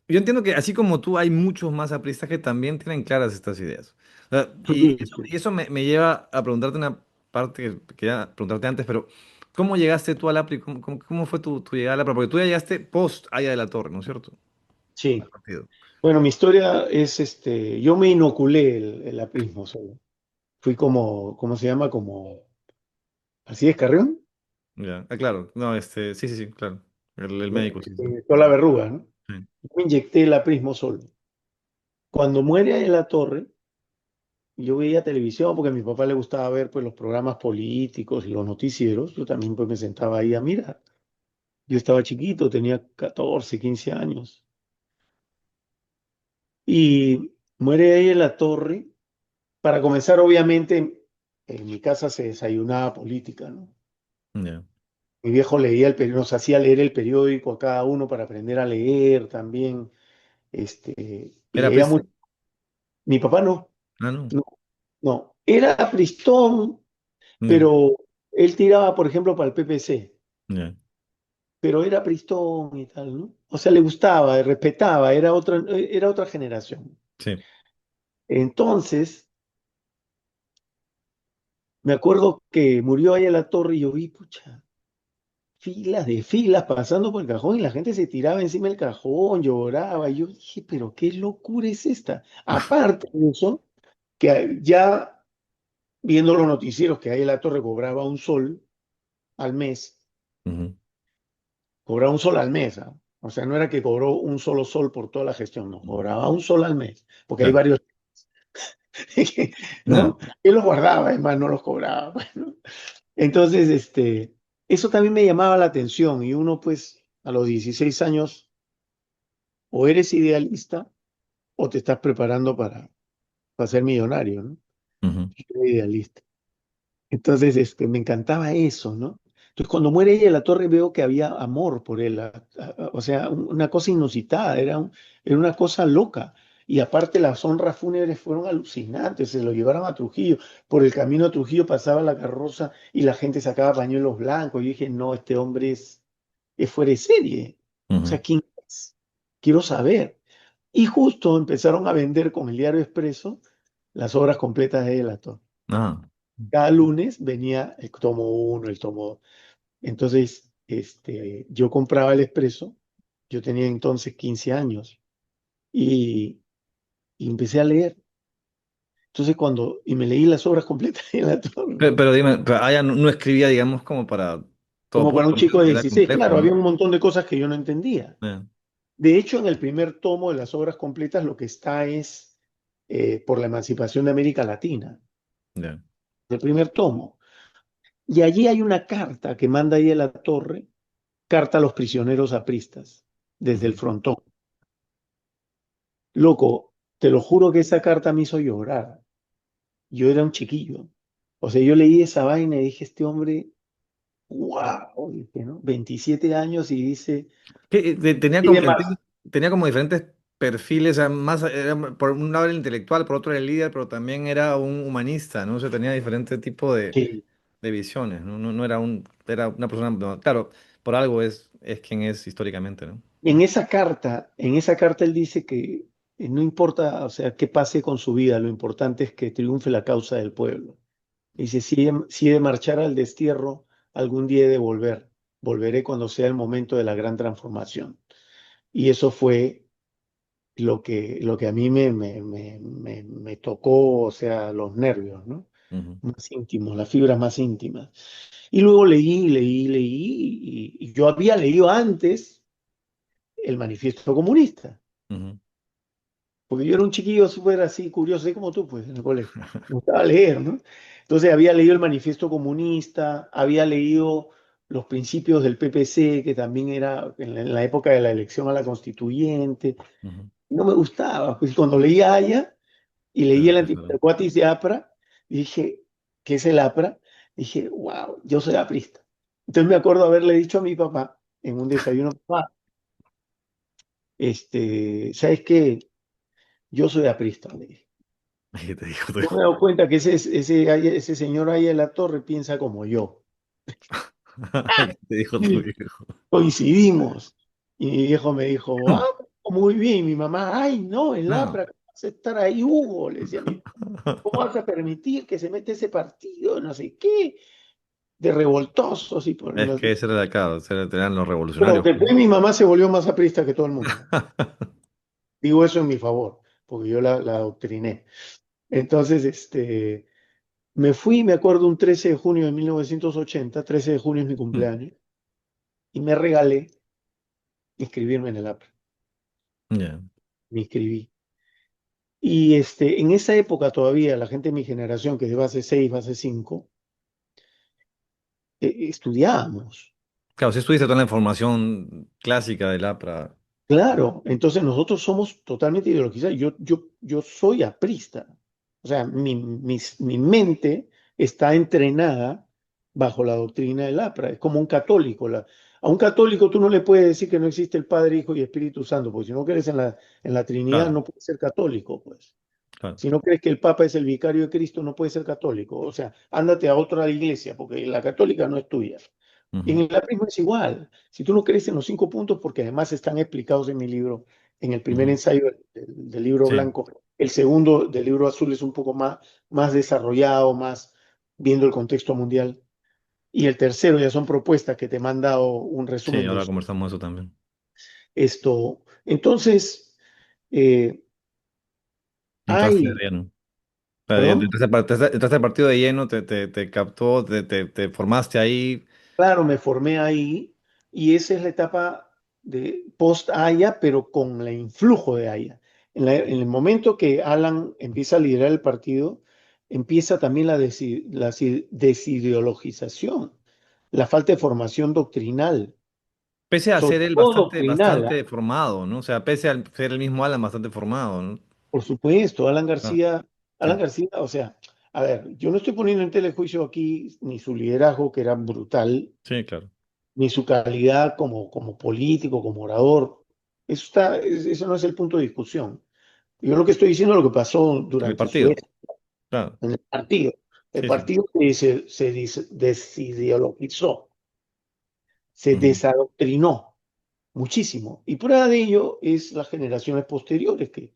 yo entiendo que así como tú, hay muchos más apristas que también tienen claras estas ideas. Y eso, Sí, y eso me lleva a preguntarte una parte que quería preguntarte antes, pero ¿cómo llegaste tú al APRI? ¿Cómo fue tu llegada al APRI? Porque tú ya llegaste post Haya de la Torre, ¿no es cierto? Al sí. partido. Bueno, mi historia es, yo me inoculé el aprismo solo. Fui como, ¿cómo se llama? Como, ¿así es, Carrión? Ya, claro, no, sí, sí, sí, claro. El Ya, médico, sí, sí. toda la verruga, ¿no? Sí. Me inyecté el aprismo solo. Cuando muere ahí en la torre, yo veía televisión porque a mi papá le gustaba ver pues los programas políticos y los noticieros. Yo también pues me sentaba ahí a mirar. Yo estaba chiquito, tenía 14, 15 años. Y muere ahí en la torre. Para comenzar, obviamente, en mi casa se desayunaba política, ¿no? Ya. Mi viejo leía el periódico, nos hacía leer el periódico a cada uno para aprender a leer también. Y ¿Era leía prista? mucho. Mi papá no, Ah, no. no, no. Era Pristón, Ya, pero él tiraba, por ejemplo, para el PPC, ya, pero era Pristón y tal, ¿no? O sea, le gustaba, respetaba, era otra generación. sí. Entonces, me acuerdo que murió ahí en la torre y yo vi, pucha, filas de filas pasando por el cajón y la gente se tiraba encima del cajón, lloraba. Y yo dije, pero qué locura es esta. Aparte de eso, que ya viendo los noticieros que ahí en la torre cobraba un sol al mes, Ujú. cobraba un sol al mes, ¿ah? O sea, no era que cobró un solo sol por toda la gestión, no, cobraba un sol al mes, porque hay Claro. varios, No. ¿no? Él los guardaba, además no los cobraba. Bueno. Entonces, eso también me llamaba la atención y uno pues a los 16 años o eres idealista o te estás preparando para ser millonario, ¿no? Ujú, Yo era idealista. Entonces, me encantaba eso, ¿no? Entonces, cuando muere ella en la torre, veo que había amor por él, o sea, una cosa inusitada, era una cosa loca. Y aparte, las honras fúnebres fueron alucinantes, se lo llevaron a Trujillo. Por el camino a Trujillo pasaba la carroza y la gente sacaba pañuelos blancos. Yo dije, no, este hombre es fuera de serie. O ujú. sea, ¿quién es? Quiero saber. Y justo empezaron a vender con el diario Expreso las obras completas de la torre. Ah. Cada lunes venía el tomo uno, el tomo dos. Entonces, yo compraba el Expreso, yo tenía entonces 15 años y, y empecé a leer. Entonces, y me leí las obras completas de la torre, Pero dime, pero Aya no escribía, digamos, como para todo como para un público, chico de era 16, complejo, claro, había ¿no? un montón de cosas que yo no entendía. Ya, De hecho, en el primer tomo de las obras completas lo que está es por la emancipación de América Latina, ya. el primer tomo. Y allí hay una carta que manda ahí a la torre, carta a los prisioneros apristas, desde el Ujú. frontón. Loco, te lo juro que esa carta me hizo llorar. Yo era un chiquillo. O sea, yo leí esa vaina y dije, este hombre, wow, dije, ¿no? 27 años y dice, Tenía tiene como, más. tenía como diferentes perfiles, o sea, más, por un lado era el intelectual, por otro era el líder, pero también era un humanista, ¿no? O sea, tenía diferentes tipos Sí. de visiones, ¿no? No era era una persona, no, claro, por algo es quien es históricamente, ¿no? En esa carta él dice que no importa, o sea, qué pase con su vida, lo importante es que triunfe la causa del pueblo. Dice, si he de marchar al destierro, algún día he de volver. Volveré cuando sea el momento de la gran transformación. Y eso fue lo que a mí me tocó, o sea, los nervios, ¿no? Ujú, Más íntimos, las fibras más íntimas. Y luego leí, y yo había leído antes el Manifiesto Comunista, ujú, porque yo era un chiquillo súper así, curioso, así como tú, pues, en el colegio. Me gustaba leer, ¿no? Entonces había leído el Manifiesto Comunista, había leído los principios del PPC, que también era en la época de la elección a la constituyente. ujú. No me gustaba, pues cuando leía Haya y leí Claro, el claro. Anticuatis de APRA, dije, ¿qué es el APRA? Dije, wow, yo soy aprista. Entonces me acuerdo haberle dicho a mi papá en un desayuno, papá, ¿sabes qué? Yo soy aprista, le dije. ¿Qué te dijo tu Yo me he hijo? dado cuenta que ese señor ahí en la torre piensa como yo. ¿Qué te dijo tu hijo? Coincidimos. Y mi viejo me dijo, ah, muy bien. Y mi mamá, ay, no, el No, APRA. vas a estar ahí, Hugo? Le decía a mí, ¿cómo vas a permitir que se mete ese partido? No sé qué, de revoltosos y por Es que ese era de acá, eran los Pero revolucionarios, después ¿no? mi mamá se volvió más aprista que todo el mundo. Digo eso en mi favor, porque yo la adoctriné. Entonces, me fui, me acuerdo, un 13 de junio de 1980, 13 de junio es mi Mm, cumpleaños, y me regalé inscribirme en el APRA. ya. Me inscribí. Y en esa época todavía, la gente de mi generación, que es de base 6 base 5 estudiábamos. Claro, si estuviste toda la información clásica del APRA. Claro, entonces nosotros somos totalmente ideologizados. Yo soy aprista. O sea, mi mente está entrenada bajo la doctrina del APRA. Es como un católico. A un católico tú no le puedes decir que no existe el Padre, Hijo y Espíritu Santo, porque si no crees en la Trinidad Claro, no puedes ser católico, pues. claro. Si no crees que el Papa es el vicario de Cristo, no puedes ser católico. O sea, ándate a otra iglesia, porque la católica no es tuya. Y Ujú, en el aprismo es igual. Si tú no crees en los 5 puntos, porque además están explicados en mi libro, en el primer ujú. ensayo del libro Sí, blanco, el segundo del libro azul es un poco más desarrollado, más viendo el contexto mundial. Y el tercero ya son propuestas que te me han dado un sí, resumen de ahora conversamos eso también. esto. Entonces, eh, Entraste de hay, lleno. O sea, perdón, entraste al partido de lleno, te captó, te formaste ahí. claro, me formé ahí y esa es la etapa de post-Haya, pero con el influjo de Haya. En el momento que Alan empieza a liderar el partido, empieza también la desideologización, la falta de formación doctrinal, Pese a sobre ser él todo bastante, doctrinal, ¿ah? bastante formado, ¿no? O sea, pese a ser el mismo Alan bastante formado, ¿no? Por supuesto, Ah, Alan sí, García, o sea, a ver, yo no estoy poniendo en telejuicio aquí ni su liderazgo, que era brutal, sí, claro. ni su calidad como político, como orador. Eso no es el punto de discusión. Yo lo que estoy diciendo es lo que pasó El durante su partido, época claro. en el partido. El Sí, sí. partido se desideologizó, se Ujú. desadoctrinó muchísimo. Y prueba de ello es las generaciones posteriores que,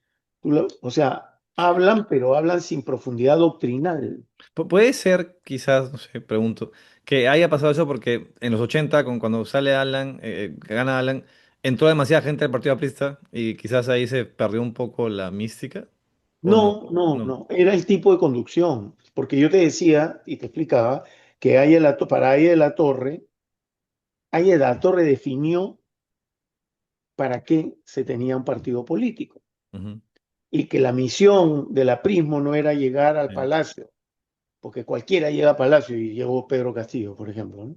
o sea, hablan, pero hablan sin profundidad doctrinal. Puede ser, quizás, no sé, pregunto, que haya pasado eso porque en los 80, cuando sale Alan, gana Alan, entró demasiada gente al Partido Aprista y quizás ahí se perdió un poco la mística, ¿o no? No, no, No. no, era el tipo de conducción, porque yo te decía y te explicaba que para Aya de la Torre definió para qué se tenía un partido político Ujú, y que la misión del aprismo no era llegar al sí, palacio, porque cualquiera llega al palacio y llegó Pedro Castillo, por ejemplo, ¿no?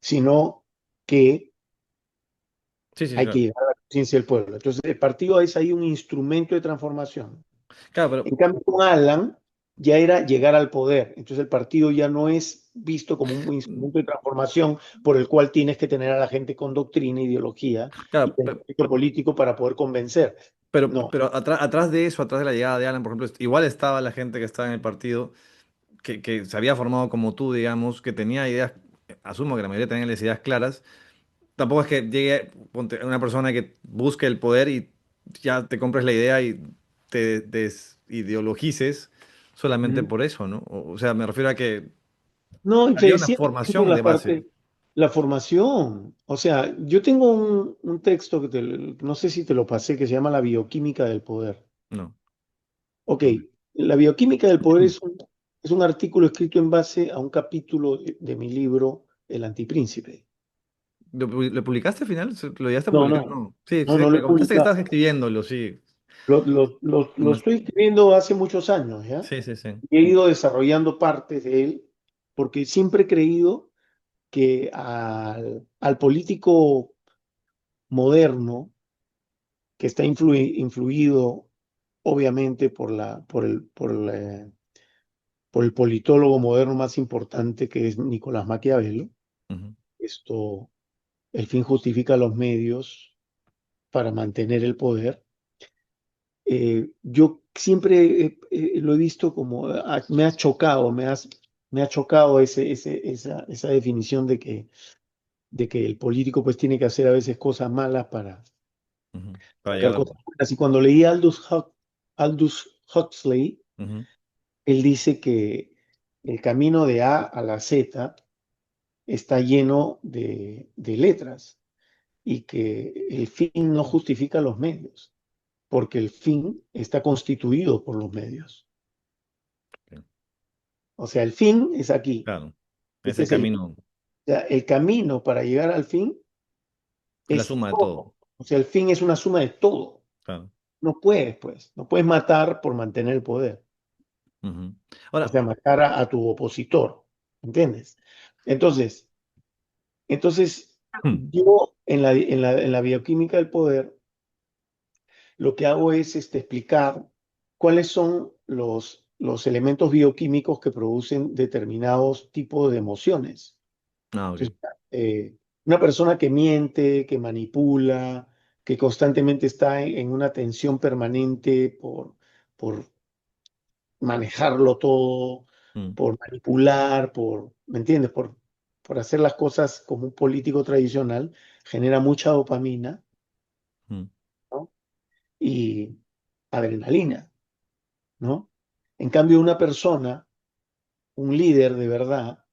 Sino que sí, sí, hay que claro. llegar a la conciencia del pueblo. Entonces, el partido es ahí un instrumento de transformación. Claro, pero En cambio, con Alan ya era llegar al poder. Entonces el partido ya no es visto como un instrumento de transformación por el cual tienes que tener a la gente con doctrina, ideología y claro, pensamiento político para poder convencer. No, pero atrás de eso, atrás de la llegada de Alan, por ejemplo, igual estaba la gente que estaba en el partido, que se había formado como tú, digamos, que tenía ideas, asumo que la mayoría tenían las ideas claras. Tampoco es que llegue una persona que busque el poder y ya te compres la idea y te desideologices solamente mm, por eso, ¿no? O sea, me refiero a que no, y te había una decía, por ejemplo, formación de base. la formación. O sea, yo tengo un texto no sé si te lo pasé, que se llama La bioquímica del poder. No. Ok, la bioquímica del poder es un artículo escrito en base a un capítulo de mi libro El Antipríncipe. ¿Lo publicaste al final? ¿Lo llegaste a No, publicar? no, No. Sí, no, sí, no lo me he comentaste que estabas publicado. escribiéndolo, sí. Lo estoy escribiendo hace muchos años, ¿ya? Sí, sí, sí. Y he ido desarrollando partes de él, porque siempre he creído que al político moderno, que está influido obviamente por el politólogo moderno más importante que es Nicolás Maquiavelo, Ujú, esto, el fin justifica los medios para mantener el poder. Yo siempre lo he visto como, me ha chocado, me ha chocado esa definición de que el político pues tiene que hacer a veces cosas malas para ujú. Para sacar llegar a... cosas buenas. Y cuando leí a Aldous Huxley, Ujú, él dice que el camino de A a la Z está lleno de letras y que el fin no justifica los medios, porque el fin está constituido por los medios. ok, O sea, el fin es aquí. claro. Este Ese es el, camino o sea, el camino para llegar al fin es la es suma de todo. todo. O sea, el fin es una suma de todo. Claro. No puedes, pues, no puedes matar por mantener el poder. Ujú. O Ahora, sea, matar a tu opositor. ¿Entiendes? Entonces, entonces yo en la bioquímica del poder lo que hago es explicar cuáles son los elementos bioquímicos que producen determinados tipos de emociones. ok. Entonces, una persona que miente, que manipula, que constantemente está en una tensión permanente por manejarlo todo, Mm, por manipular, ¿me entiendes? Por hacer las cosas como un político tradicional, genera mucha dopamina, mm, ¿no? Y adrenalina, ¿no? En cambio, una persona, un líder de verdad,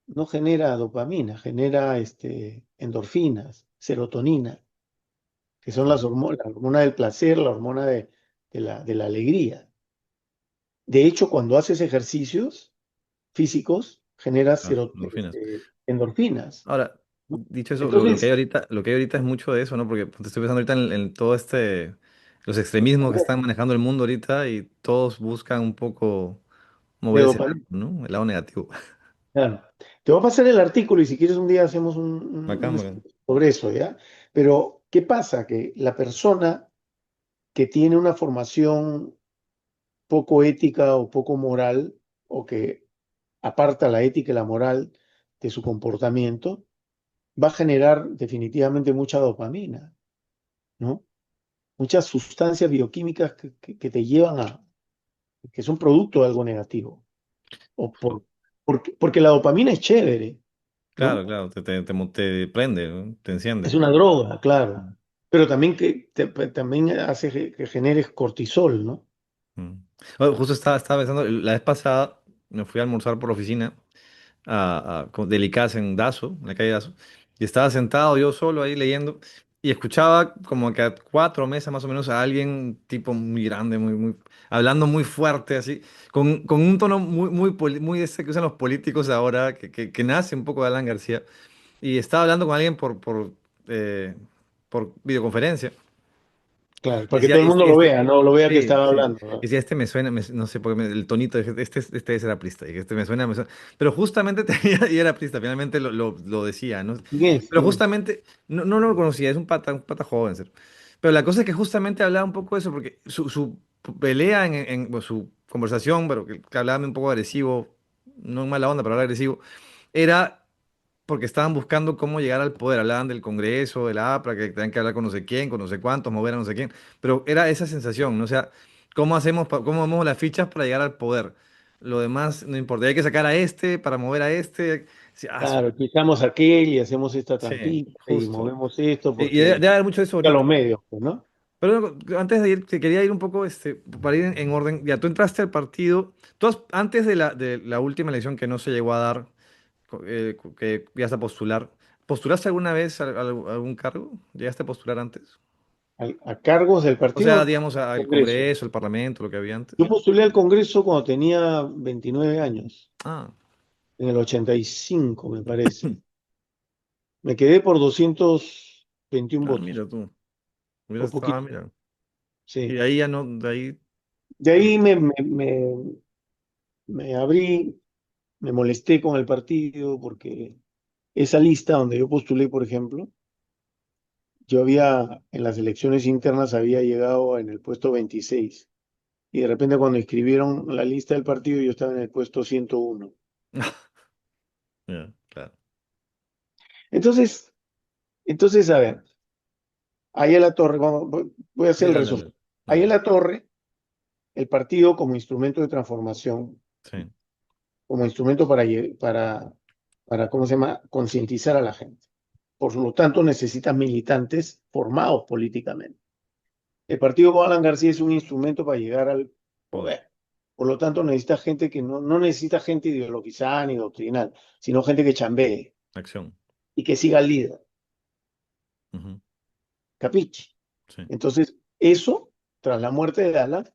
no genera dopamina, genera endorfinas, serotonina, que son claro. la hormona del placer, la hormona de la alegría. De hecho, cuando haces ejercicios físicos, generas Las endorfinas. endorfinas, Ahora, ¿no? dicho eso, lo que hay Entonces, ahorita, lo que hay ahorita es mucho de eso, ¿no? Porque te estoy pensando ahorita en todo los extremismos que están manejando el mundo ahorita y todos buscan un poco de mover ese lado, dopamina, ¿no? El lado negativo. claro. Te voy a pasar el artículo y si quieres un día hacemos Bacán, un bacán. estudio sobre eso, ¿ya? Pero, ¿qué pasa? Que la persona que tiene una formación poco ética o poco moral, o que aparta la ética y la moral de su comportamiento, va a generar definitivamente mucha dopamina, ¿no? Muchas sustancias bioquímicas que te llevan que son producto de algo negativo. O porque la dopamina es chévere, Claro, ¿no? claro, te prende, ¿no? Te Es enciende. una droga, claro. Pero también también hace que generes cortisol, ¿no? Mm. Bueno, justo estaba pensando, la vez pasada me fui a almorzar por la oficina con Delicadas en Dazo, en la calle Dazo, y estaba sentado yo solo ahí leyendo y escuchaba como que a 4 mesas más o menos a alguien tipo muy grande, hablando muy fuerte así, con un tono muy ese que usan los políticos ahora, que nace un poco de Alan García, y estaba hablando con alguien eh, por videoconferencia. Claro, Y para que decía, todo el mundo lo vea, ¿no? Lo vea que sí, estaba sí. hablando, ¿no? Y decía, este me suena, no sé, porque el tonito, este es aprista, y este me suena. Pero justamente tenía, y era aprista, finalmente lo decía, ¿no? ¿Quién es? Pero ¿Quién es? justamente, no lo conocía, es un pata joven, ¿cierto? Pero la cosa es que justamente hablaba un poco de eso, porque su pelea bueno, su conversación, pero que hablaba un poco agresivo, no en mala onda, pero hablaba agresivo, era porque estaban buscando cómo llegar al poder. Hablaban del Congreso, de la APRA, que tenían que hablar con no sé quién, con no sé cuántos, mover a no sé quién. Pero era esa sensación, ¿no? O sea, cómo movemos las fichas para llegar al poder? Lo demás no importa. Hay que sacar a este para mover a este. Sí, Claro, quitamos aquel y hacemos esta sí, trampita y justo. movemos esto Y porque debe haber mucho de eso a ahorita. los medios, pues, ¿no? Pero antes de ir, te quería ir un poco, para ir en orden. Ya, tú entraste al partido. Antes de la última elección que no se llegó a dar, que llegaste a postular. ¿Postulaste alguna vez a algún cargo? ¿Llegaste a postular antes? A cargos del O sea, partido digamos, al Congreso. Congreso, al Parlamento, lo que había Yo antes. postulé al Congreso cuando tenía 29 años, Ah, en el 85, me parece. Me quedé por 221 votos, mira tú. Hubiera por estado, poquito, mira. Y sí. de ahí ya no, de ahí. De ahí me abrí, me molesté con el partido porque esa lista donde yo postulé, por ejemplo, en las elecciones internas había llegado en el puesto 26 y de repente cuando escribieron la lista del partido yo estaba en el puesto 101. Ya, claro. Entonces, a ver, ahí en la torre, voy a hacer Sí, el dale, resumen. dale. Ahí en Dale. la torre, el partido como instrumento de transformación, Sí. como instrumento para ¿cómo se llama?, concientizar a la gente. Por lo tanto, necesitas militantes formados políticamente. El partido con Alan García es un instrumento para llegar al Poder, poder. Por lo tanto, necesita gente que no necesita gente ideologizada ni doctrinal, sino gente que chambee acción. y que siga al líder. Ujú, ¿Capiche? sí, Entonces, eso, tras la muerte de Alan,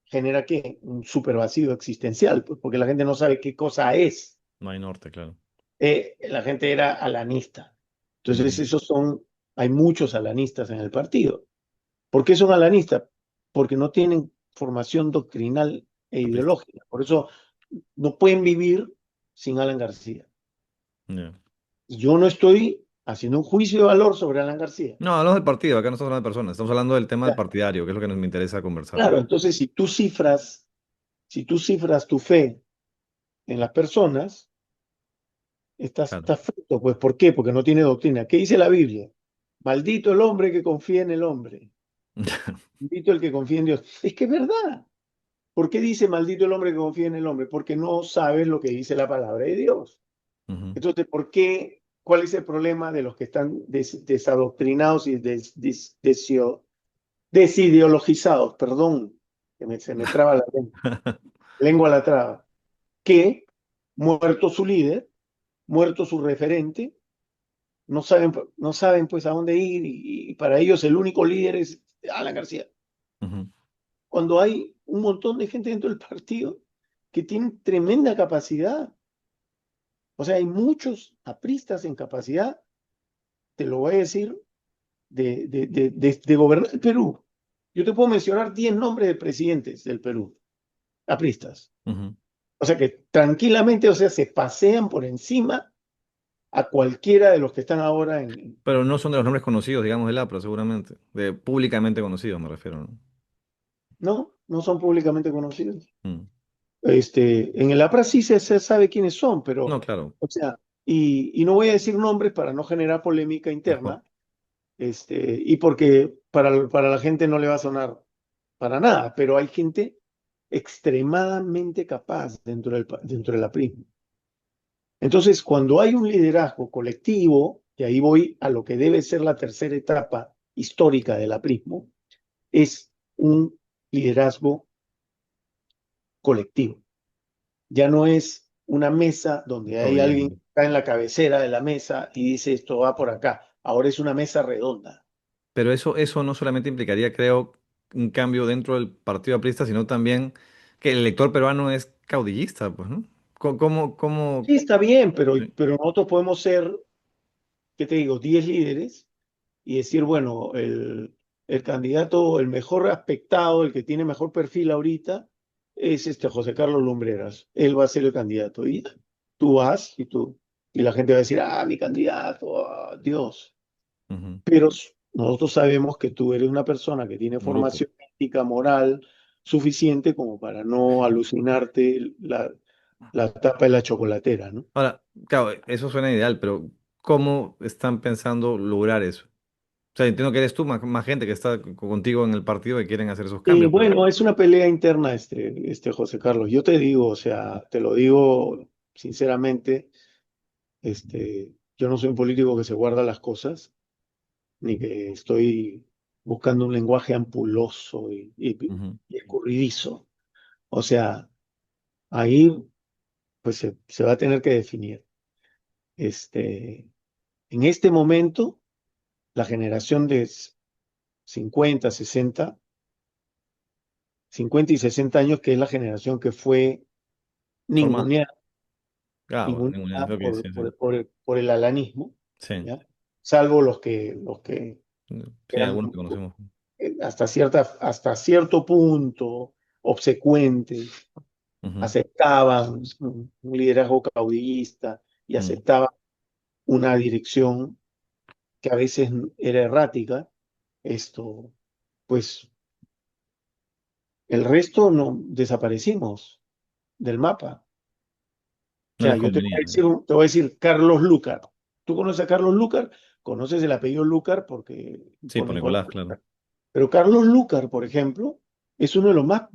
genera que un super vacío existencial, pues, porque la gente no sabe qué cosa es. no hay norte, claro. La gente era alanista. Entonces, Ujú, hay muchos alanistas en el partido. ¿Por qué son alanistas? Porque no tienen formación doctrinal e aprista. ideológica. Por eso no pueden vivir sin Alan García. Ya. Y yo no estoy haciendo un juicio de valor sobre Alan García. No, hablamos del partido, acá no estamos hablando de personas, estamos hablando del tema del partidario, que es lo que nos interesa conversar. Claro, entonces si tú cifras tu fe en las personas, estás, Claro. estás frito. Pues, ¿por qué? Porque no tiene doctrina. ¿Qué dice la Biblia? Maldito el hombre que confía en el hombre. Maldito el que confía en Dios. Es que es verdad. ¿Por qué dice maldito el hombre que confía en el hombre? Porque no sabes lo que dice la palabra de Dios. Ujú, Entonces, ¿por qué? ¿Cuál es el problema de los que están desadoctrinados y desideologizados? Perdón, se me traba la lengua la traba. Que, muerto su líder, muerto su referente, no saben pues a dónde ir y para ellos el único líder es Alan García. ujú. Cuando hay un montón de gente dentro del partido que tienen tremenda capacidad. O sea, hay muchos apristas en capacidad, te lo voy a decir, de gobernar el Perú. Yo te puedo mencionar 10 nombres de presidentes del Perú, apristas. Ujú. O sea que tranquilamente, o sea, se pasean por encima a cualquiera de los que están ahora en. Pero no son de los nombres conocidos, digamos, del APRA, seguramente. De públicamente conocidos, me refiero, ¿no? No, no son públicamente conocidos. Mm. En el APRA sí se sabe quiénes son, pero, No, claro, o sea, y no voy a decir nombres para no generar polémica mejor. interna, y porque para la gente no le va a sonar para nada, pero hay gente extremadamente capaz dentro del aprismo. Entonces, cuando hay un liderazgo colectivo, y ahí voy a lo que debe ser la tercera etapa histórica del aprismo, es un liderazgo colectivo. Ya no es una mesa donde hay alguien Caudillismo. que está en la cabecera de la mesa y dice esto va por acá. Ahora es una mesa redonda. Pero eso no solamente implicaría, creo, un cambio dentro del partido aprista, sino también que el elector peruano es caudillista, pues, ¿no? Sí, está bien, pero, Sí. pero nosotros podemos ser, ¿qué te digo?, 10 líderes y decir, bueno, el candidato, el mejor aspectado, el que tiene mejor perfil ahorita, es José Carlos Lumbreras. Él va a ser el candidato. Y tú vas y la gente va a decir, mi candidato, Dios. Ujú. Pero nosotros sabemos que tú eres una persona que tiene Un grupo. formación ética, moral, suficiente como para no alucinarte la tapa de la chocolatera, ¿no? Ahora, claro, eso suena ideal, pero ¿cómo están pensando lograr eso? O sea, entiendo que eres tú, más gente que está contigo en el partido que quieren hacer esos cambios, pero Bueno, es una pelea interna, José Carlos. Yo te digo, o sea, te lo digo sinceramente, yo no soy un político que se guarda las cosas, ni que estoy buscando un lenguaje ampuloso ujú, y escurridizo. O sea, ahí pues se va a tener que definir. Este, en este momento, la generación de 50, 60, 50 y 60 años, que es la generación que fue formado. ninguneada Ah, bueno, ninguna es ninguneada lo que por, decía, sí. por, por, por el alanismo, Sí, ¿ya? Salvo los que sí, eran algunos que conocemos. hasta cierto punto obsecuentes, Ujú, aceptaban un liderazgo caudillista y mm. aceptaban una dirección que a veces era errática. esto, pues el resto no desaparecimos del mapa. O No sea, les yo te voy a convenía. decir, te voy a decir Carlos Lucar. ¿Tú conoces a Carlos Lucar? Conoces el apellido Lucar Sí, por por Nicolás Nicolás, claro. Lucar. Pero Carlos Lucar, por ejemplo, es uno de los más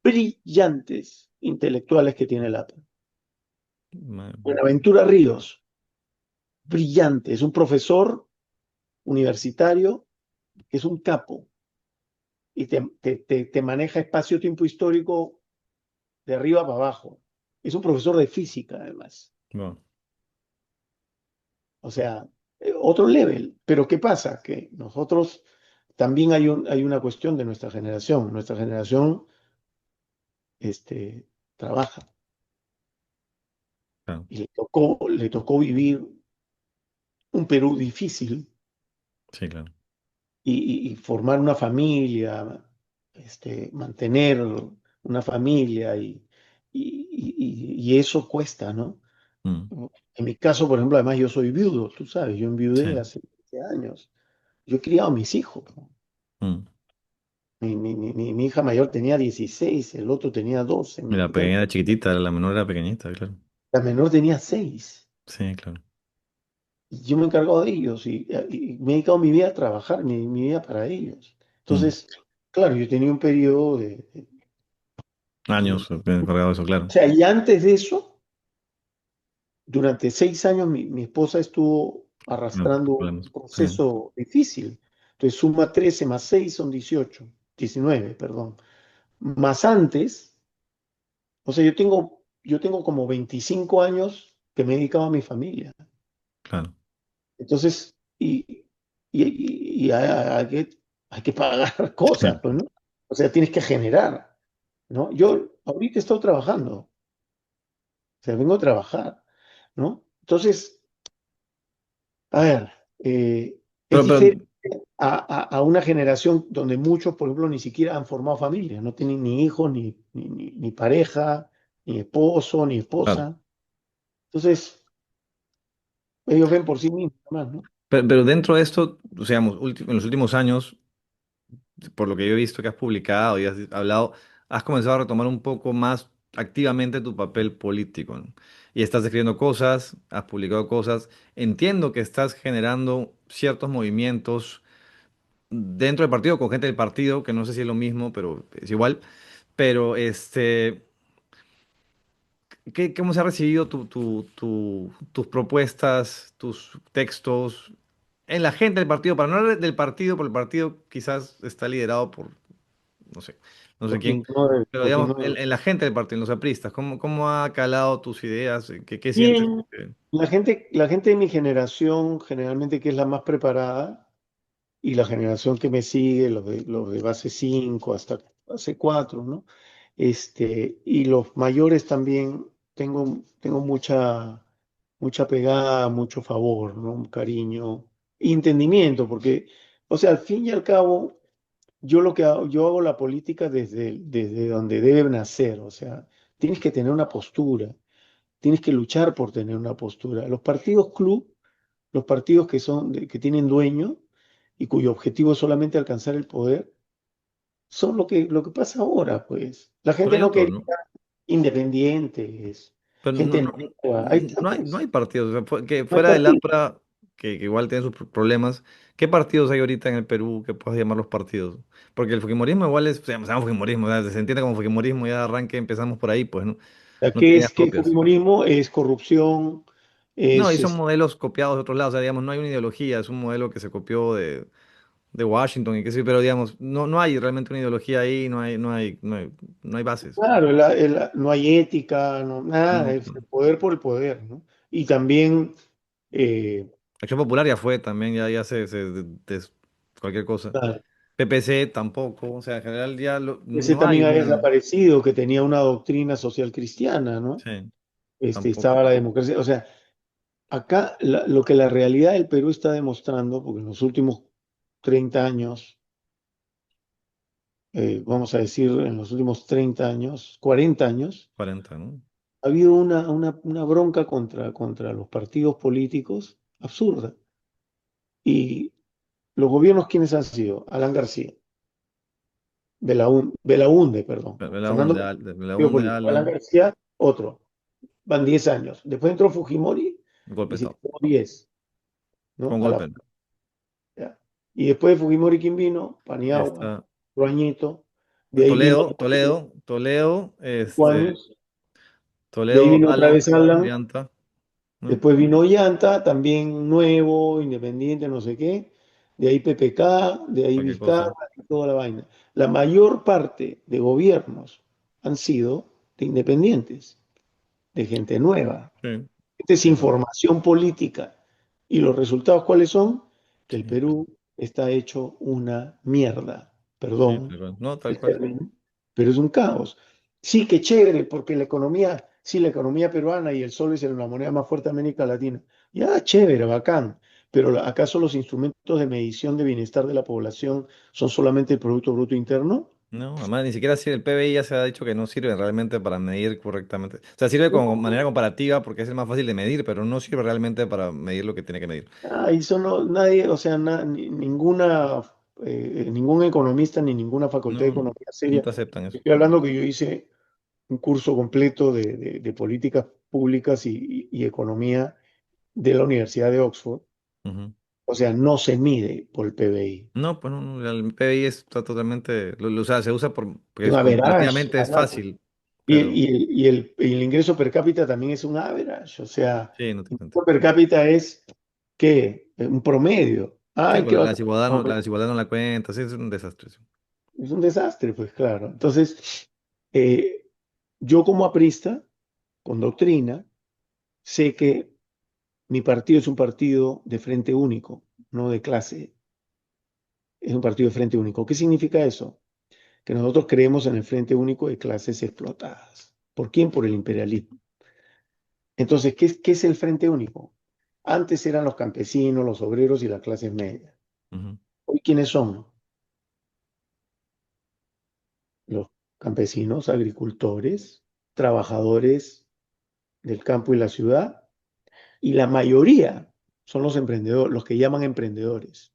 brillantes intelectuales que tiene el APA. Ma- Buenaventura Ríos, brillante, es un profesor universitario que es un capo. y te maneja espacio-tiempo histórico de arriba para abajo. Es un profesor de física, además. Bueno, O sea, otro level. Pero ¿qué pasa? Que nosotros también hay una cuestión de nuestra generación. Nuestra generación trabaja claro. y le tocó vivir un Perú difícil Sí, claro. y formar una familia, mantener una familia y eso cuesta, ¿no? Mm, En mi caso, por ejemplo, además yo soy viudo, tú sabes, yo enviudé sí. hace 20 años. Yo he criado a mis hijos, ¿no? Mm. Mi hija mayor tenía 16, el otro tenía 12, Y la pequeña era chiquitita, la menor era pequeñita, claro. la menor tenía 6. Sí, claro. Y yo me he encargado de ellos y me he dedicado mi vida a trabajar, mi vida para ellos. Mm. Entonces, claro, yo tenía un periodo Años de- encargado de eso, O claro. sea, y antes de eso, durante 6 años, mi esposa estuvo No, arrastrando un problemas. Sí, proceso difícil. Entonces, suma 13 más 6 son 18, 19, perdón. Más antes, o sea, yo tengo como 25 años que me he dedicado a mi familia. claro. Entonces, y hay que pagar cosas, Sí. pues, ¿no? O sea, tienes que generar, ¿no? Yo ahorita estoy trabajando, o sea, vengo a trabajar, ¿no? Entonces, a ver, es Pero, diferente a una generación donde muchos, por ejemplo, ni siquiera han formado familia, no tienen ni hijos, ni pareja, ni esposo, ni claro. esposa. Entonces, ellos ven por sí mismos, nada más, ¿no? Pero dentro de esto, o sea, en los últimos años, por lo que yo he visto que has publicado y has hablado, has comenzado a retomar un poco más activamente tu papel político, ¿no? Y estás escribiendo cosas, has publicado cosas. Entiendo que estás generando ciertos movimientos dentro del partido, con gente del partido, que no sé si es lo mismo, pero es igual. Pero ¿cómo se ha recibido tus propuestas, tus textos en la gente del partido? Para no hablar del partido, porque el partido quizás está liderado por, no sé, no sé Por quién, quien no debe, pero por quien digamos, no debe. en la gente del partido, en los apristas, ¿cómo ha calado tus ideas? ¿Qué sientes? Bien, la gente de mi generación, generalmente que es la más preparada, y la generación que me sigue, los de base 5 hasta base 4, ¿no? Y los mayores también, tengo mucha pegada, mucho favor, ¿no? Un cariño, entendimiento, porque, o sea, al fin y al cabo, yo hago la política desde donde debe nacer, o sea, tienes que tener una postura, tienes que luchar por tener una postura. Los partidos club, los partidos que tienen dueño y cuyo objetivo es solamente alcanzar el poder, son lo que pasa ahora, pues. La Pero gente hay no otros, quería ¿no? independientes, Pero gente nueva. Hay no hay tantos, partidos, o sea, que no hay fuera del partido. APRA, que igual tiene sus problemas, ¿qué partidos hay ahorita en el Perú que puedas llamar los partidos? Porque el fujimorismo igual es, se llama fujimorismo, o sea, se entiende como fujimorismo, ya de arranque empezamos por ahí, pues, ¿no? No ¿Qué tiene ideas es que propias. Fujimorismo? Es corrupción, No, y es, son es- modelos copiados de otros lados, o sea, digamos, no hay una ideología, es un modelo que se copió de Washington y qué sé yo, pero digamos, no hay realmente una ideología ahí, no hay bases. claro, no hay ética, no, nada, No, es el poder por el poder, ¿no? Y también, eh, Acción Popular ya fue también, cualquier cosa. claro, PPC tampoco, o sea, en general ese no hay también ha una... desaparecido, que tenía una doctrina social cristiana, ¿no? Sí, Estaba tampoco. la democracia, o sea, acá lo que la realidad del Perú está demostrando, porque en los últimos 30 años, vamos a decir, en los últimos 30 años, 40 años, 40, ¿no? ha habido una bronca contra los partidos políticos absurda. Y los gobiernos, ¿quiénes han sido? Alan García, Belaúnde, perdón. Fernando, De la partido UNDE, político. Alan Alan, García, otro. Van 10 años. Después entró Fujimori golpe y de se Estado. quedó 10, ¿no? Con A la golpe. Ya. Y después de Fujimori, ¿quién vino? Paniagua, Está Ruañito. De ahí vino Toledo, 5 años. De ahí Toledo, vino otra Alan, vez Alan. Llanta, ¿no? Después vino Ollanta, también nuevo, independiente, no sé qué. de ahí PPK, de ahí cualquier Vizcarra cosa. y toda la vaina. La mayor parte de gobiernos han sido de independientes, de gente nueva. Sí, Esta es sí, es verdad. información política. ¿Y los resultados cuáles son? Que el Sí, pues, Perú está hecho una mierda. sí, Perdón tal cual. No, tal el cual. término, pero es un caos. Sí, que chévere, porque la economía, sí, la economía peruana y el sol es la moneda más fuerte de América Latina. Ya, chévere, bacán. Pero ¿acaso los instrumentos de medición de bienestar de la población son solamente el Producto Bruto Interno? No, además ni siquiera sirve, el PBI ya se ha dicho que no sirve realmente para medir correctamente. O sea, sirve como manera comparativa porque es el más fácil de medir, pero no sirve realmente para medir lo que tiene que medir. Ah, eso no, nadie, o sea, ninguna, ningún economista ni ninguna facultad de No, economía no seria. te aceptan eso. Estoy hablando que yo hice un curso completo de políticas públicas y economía de la Universidad de Oxford. Ujú. O sea, no se mide por el PBI. No, pues no, no, el PBI está totalmente, o sea, se usa porque Es un es average, comparativamente es carajo. fácil, Y, pero y el ingreso per cápita también es un average. O sea, sí, no te el cuento. ingreso per cápita es, ¿qué? Un promedio. Sí, Ay, qué porque bacán. la desigualdad no la cuenta, sí, es un desastre. Sí. Es un desastre, pues claro. Entonces, eh, yo como aprista, con doctrina, sé que mi partido es un partido de frente único, no de clase. Es un partido de frente único. ¿Qué significa eso? Que nosotros creemos en el frente único de clases explotadas. ¿Por quién? Por el imperialismo. Entonces, ¿qué es el frente único? Antes eran los campesinos, los obreros y las clases medias. Ujú. Hoy, ¿quiénes son? Los campesinos, agricultores, trabajadores del campo y la ciudad, y la mayoría son los emprendedores, los que llaman emprendedores.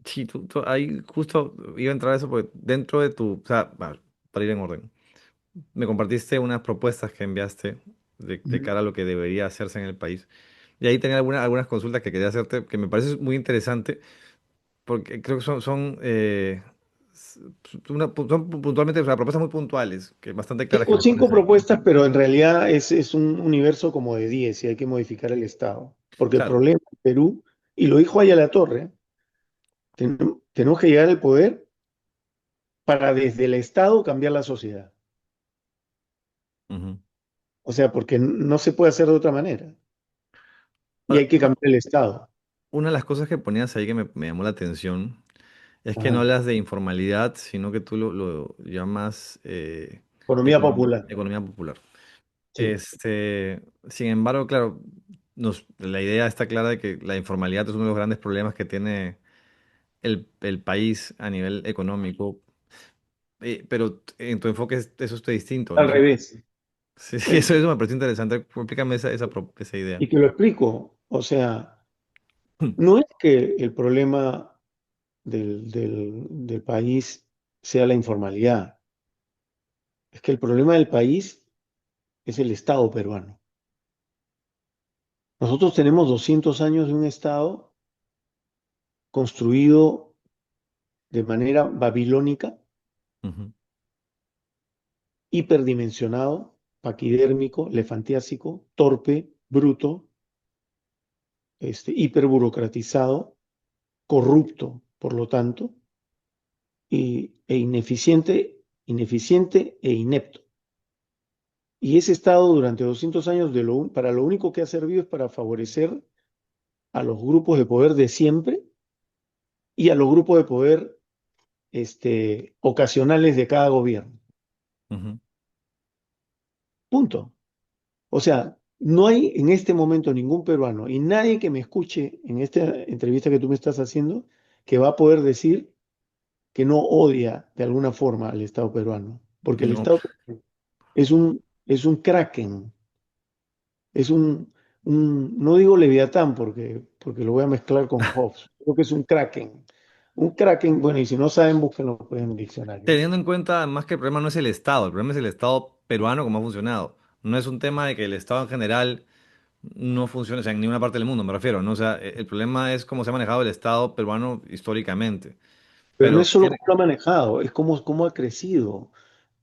Sí, ahí justo iba a entrar a eso porque dentro de o sea, para ir en orden, me compartiste unas propuestas que enviaste de Ujú. cara a lo que debería hacerse en el país. Y ahí tenía algunas consultas que quería hacerte, que me parece muy interesante, porque creo que s- son puntualmente, o sea, propuestas muy puntuales, que bastante claras que Tengo me cinco pones ahí. propuestas, pero en realidad es un universo como de 10 y hay que modificar el Estado. Porque el Claro. problema en Perú, y lo dijo la Torre, tenemos que llegar al poder para desde el Estado cambiar la sociedad. Ujú. O sea, porque no se puede hacer de otra manera. Y Ahora, hay que cambiar el Estado. una de las cosas que ponías ahí que me llamó la atención es que no Ajá. hablas de informalidad, sino que tú lo llamas Economía popular. economía popular. Sí, Sin embargo, claro, la idea está clara de que la informalidad es uno de los grandes problemas que tiene el país a nivel económico, pero en tu enfoque eso está distinto, al ¿no? revés. Sí, sí, Eh, eso me pareció interesante. Explícame esa idea. y te lo explico. O sea, no es que el problema del país sea la informalidad. Es que el problema del país es el Estado peruano. Nosotros tenemos 200 años de un Estado construido de manera babilónica, Ujú. hiperdimensionado, paquidérmico, elefantiásico, torpe, bruto, hiperburocratizado, corrupto, por lo tanto, ineficiente e inepto. Y ese Estado durante 200 años para lo único que ha servido es para favorecer a los grupos de poder de siempre y a los grupos de poder ocasionales de cada gobierno. Ujú. Punto. O sea, no hay en este momento ningún peruano y nadie que me escuche en esta entrevista que tú me estás haciendo que va a poder decir que no odia de alguna forma al Estado peruano, porque el No, Estado peruano es un kraken, no digo leviatán porque lo voy a mezclar con Hobbes, creo que es un kraken. Un kraken, bueno, y si no saben, búsquenlo pues, en el diccionario. teniendo en cuenta más que el problema no es el Estado, el problema es el Estado peruano como ha funcionado. No es un tema de que el Estado en general no funcione, o sea, en ninguna parte del mundo me refiero, ¿no? O sea, el problema es cómo se ha manejado el Estado peruano históricamente. Pero no Pero es solo cómo lo ha manejado, es cómo ha crecido.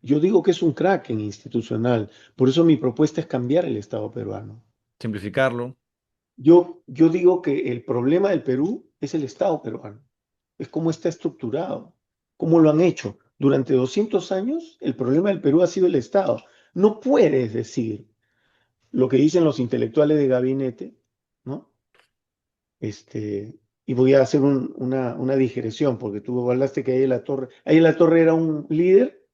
Yo digo que es un kraken institucional, por eso mi propuesta es cambiar el Estado peruano. simplificarlo. Yo digo que el problema del Perú es el Estado peruano, es cómo está estructurado, cómo lo han hecho. Durante 200 años, el problema del Perú ha sido el Estado. No puedes decir lo que dicen los intelectuales de gabinete, ¿no? Y voy a hacer una digresión, porque tú hablaste que Ahí la Torre era un líder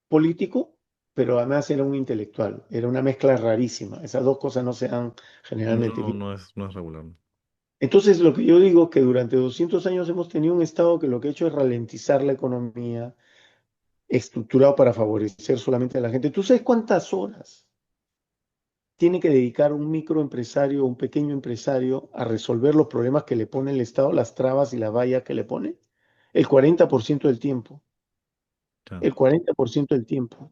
político, pero además era un intelectual. Era una mezcla rarísima. Esas dos cosas no se dan generalmente. No, no es regular. Entonces, lo que yo digo que durante 200 años hemos tenido un Estado que lo que ha hecho es ralentizar la economía, estructurado para favorecer solamente a la gente. ¿Tú sabes cuántas horas tiene que dedicar un microempresario, un pequeño empresario a resolver los problemas que le pone el Estado, las trabas y la valla que le pone? El 40% del tiempo. Claro. El 40% del tiempo.